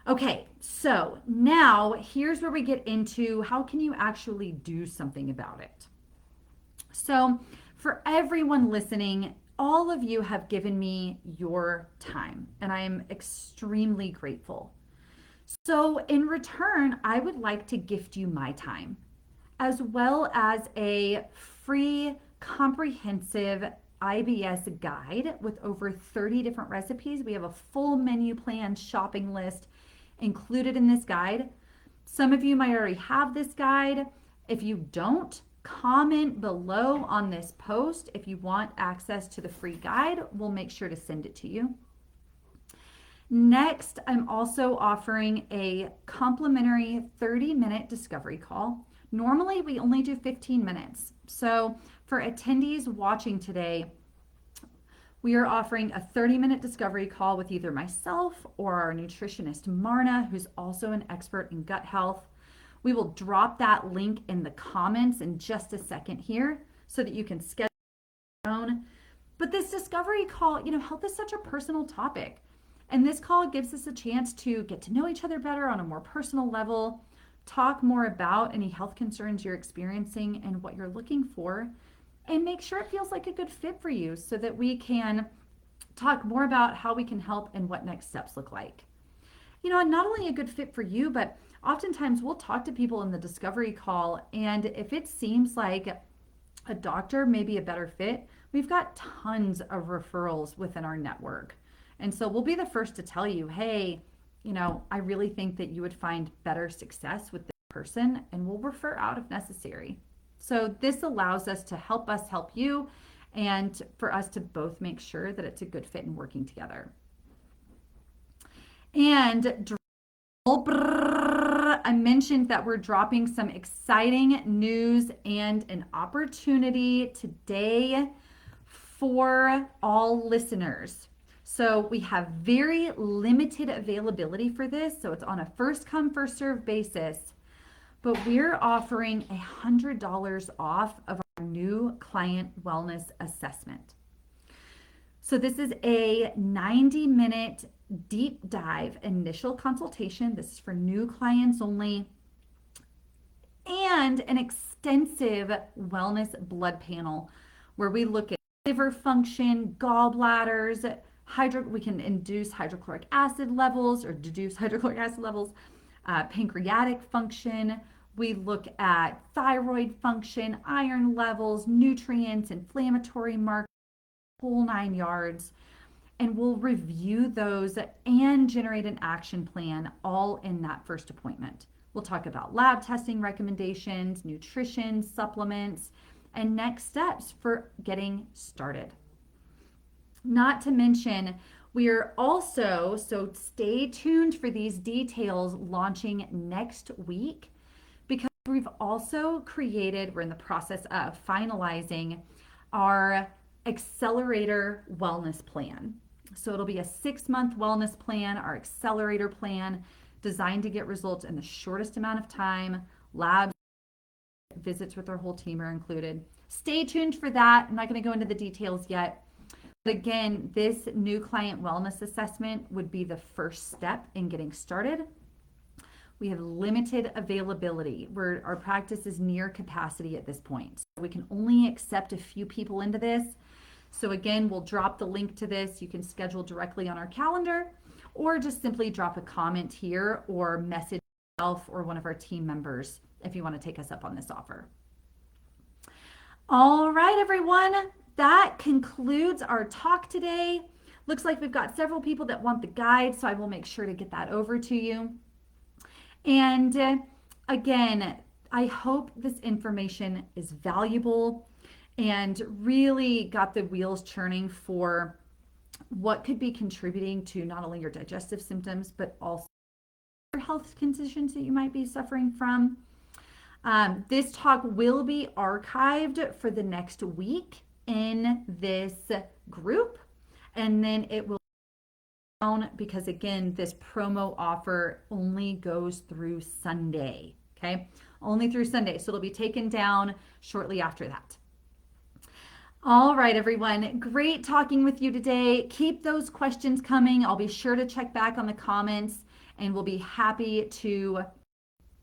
[SPEAKER 1] Okay, so now here's where we get into how can you actually do something about it. So for everyone listening, all of you have given me your time, and I am extremely grateful. So in return, I would like to gift you my time, as well as a free comprehensive IBS guide with over 30 different recipes. We have a full menu plan shopping list included in this guide. Some of you might already have this guide. If you don't, comment below on this post. If you want access to the free guide, we'll make sure to send it to you. Next, I'm also offering a complimentary 30-minute discovery call. Normally, we only do 15 minutes. So for attendees watching today, we are offering a 30-minute discovery call with either myself or our nutritionist, Marna, who's also an expert in gut health. We will drop that link in the comments in just a second here so that you can schedule your own. But this discovery call, health is such a personal topic. And this call gives us a chance to get to know each other better on a more personal level, talk more about any health concerns you're experiencing and what you're looking for, and make sure it feels like a good fit for you so that we can talk more about how we can help and what next steps look like. And not only a good fit for you, but oftentimes we'll talk to people in the discovery call, and if it seems like a doctor may be a better fit, we've got tons of referrals within our network. And so we'll be the first to tell you, hey, I really think that you would find better success with this person, and we'll refer out if necessary. So this allows us to help you, and for us to both make sure that it's a good fit and working together. And I mentioned that we're dropping some exciting news and an opportunity today for all listeners. So we have very limited availability for this. So it's on a first come, first serve basis. But we're offering $100 off of our new client wellness assessment. So this is a 90-minute deep dive initial consultation. This is for new clients only. And an extensive wellness blood panel where we look at liver function, gallbladders, we can induce hydrochloric acid levels or deduce hydrochloric acid levels, pancreatic function. We look at thyroid function, iron levels, nutrients, inflammatory markers, whole 9 yards. and we'll review those and generate an action plan all in that first appointment. We'll talk about lab testing recommendations, nutrition, supplements, and next steps for getting started. Not to mention, we are also, so stay tuned for these details launching next week, because we've also created, we're in the process of finalizing our accelerator wellness plan. So it'll be a 6-month wellness plan, our accelerator plan, designed to get results in the shortest amount of time. Labs, visits with our whole team are included. Stay tuned for that. I'm not going to go into the details yet. But again, this new client wellness assessment would be the first step in getting started. We have limited availability, where our practice is near capacity at this point. So we can only accept a few people into this. So again, we'll drop the link to this. You can schedule directly on our calendar, or just simply drop a comment here or message yourself or one of our team members if you want to take us up on this offer. All right, everyone, that concludes our talk today. Looks like we've got several people that want the guide, so I will make sure to get that over to you. And again, I hope this information is valuable and really got the wheels churning for what could be contributing to not only your digestive symptoms, but also your health conditions that you might be suffering from. This talk will be archived for the next week in this group, and then it will be down, because again, this promo offer only goes through Sunday. Okay, only through Sunday, so it'll be taken down shortly after that. All right, everyone, great talking with you today. Keep those questions coming. I'll be sure to check back on the comments, and we'll be happy to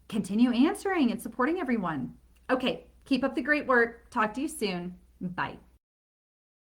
[SPEAKER 1] continue answering and supporting everyone. Okay, keep up the great work. Talk to you soon. Bye.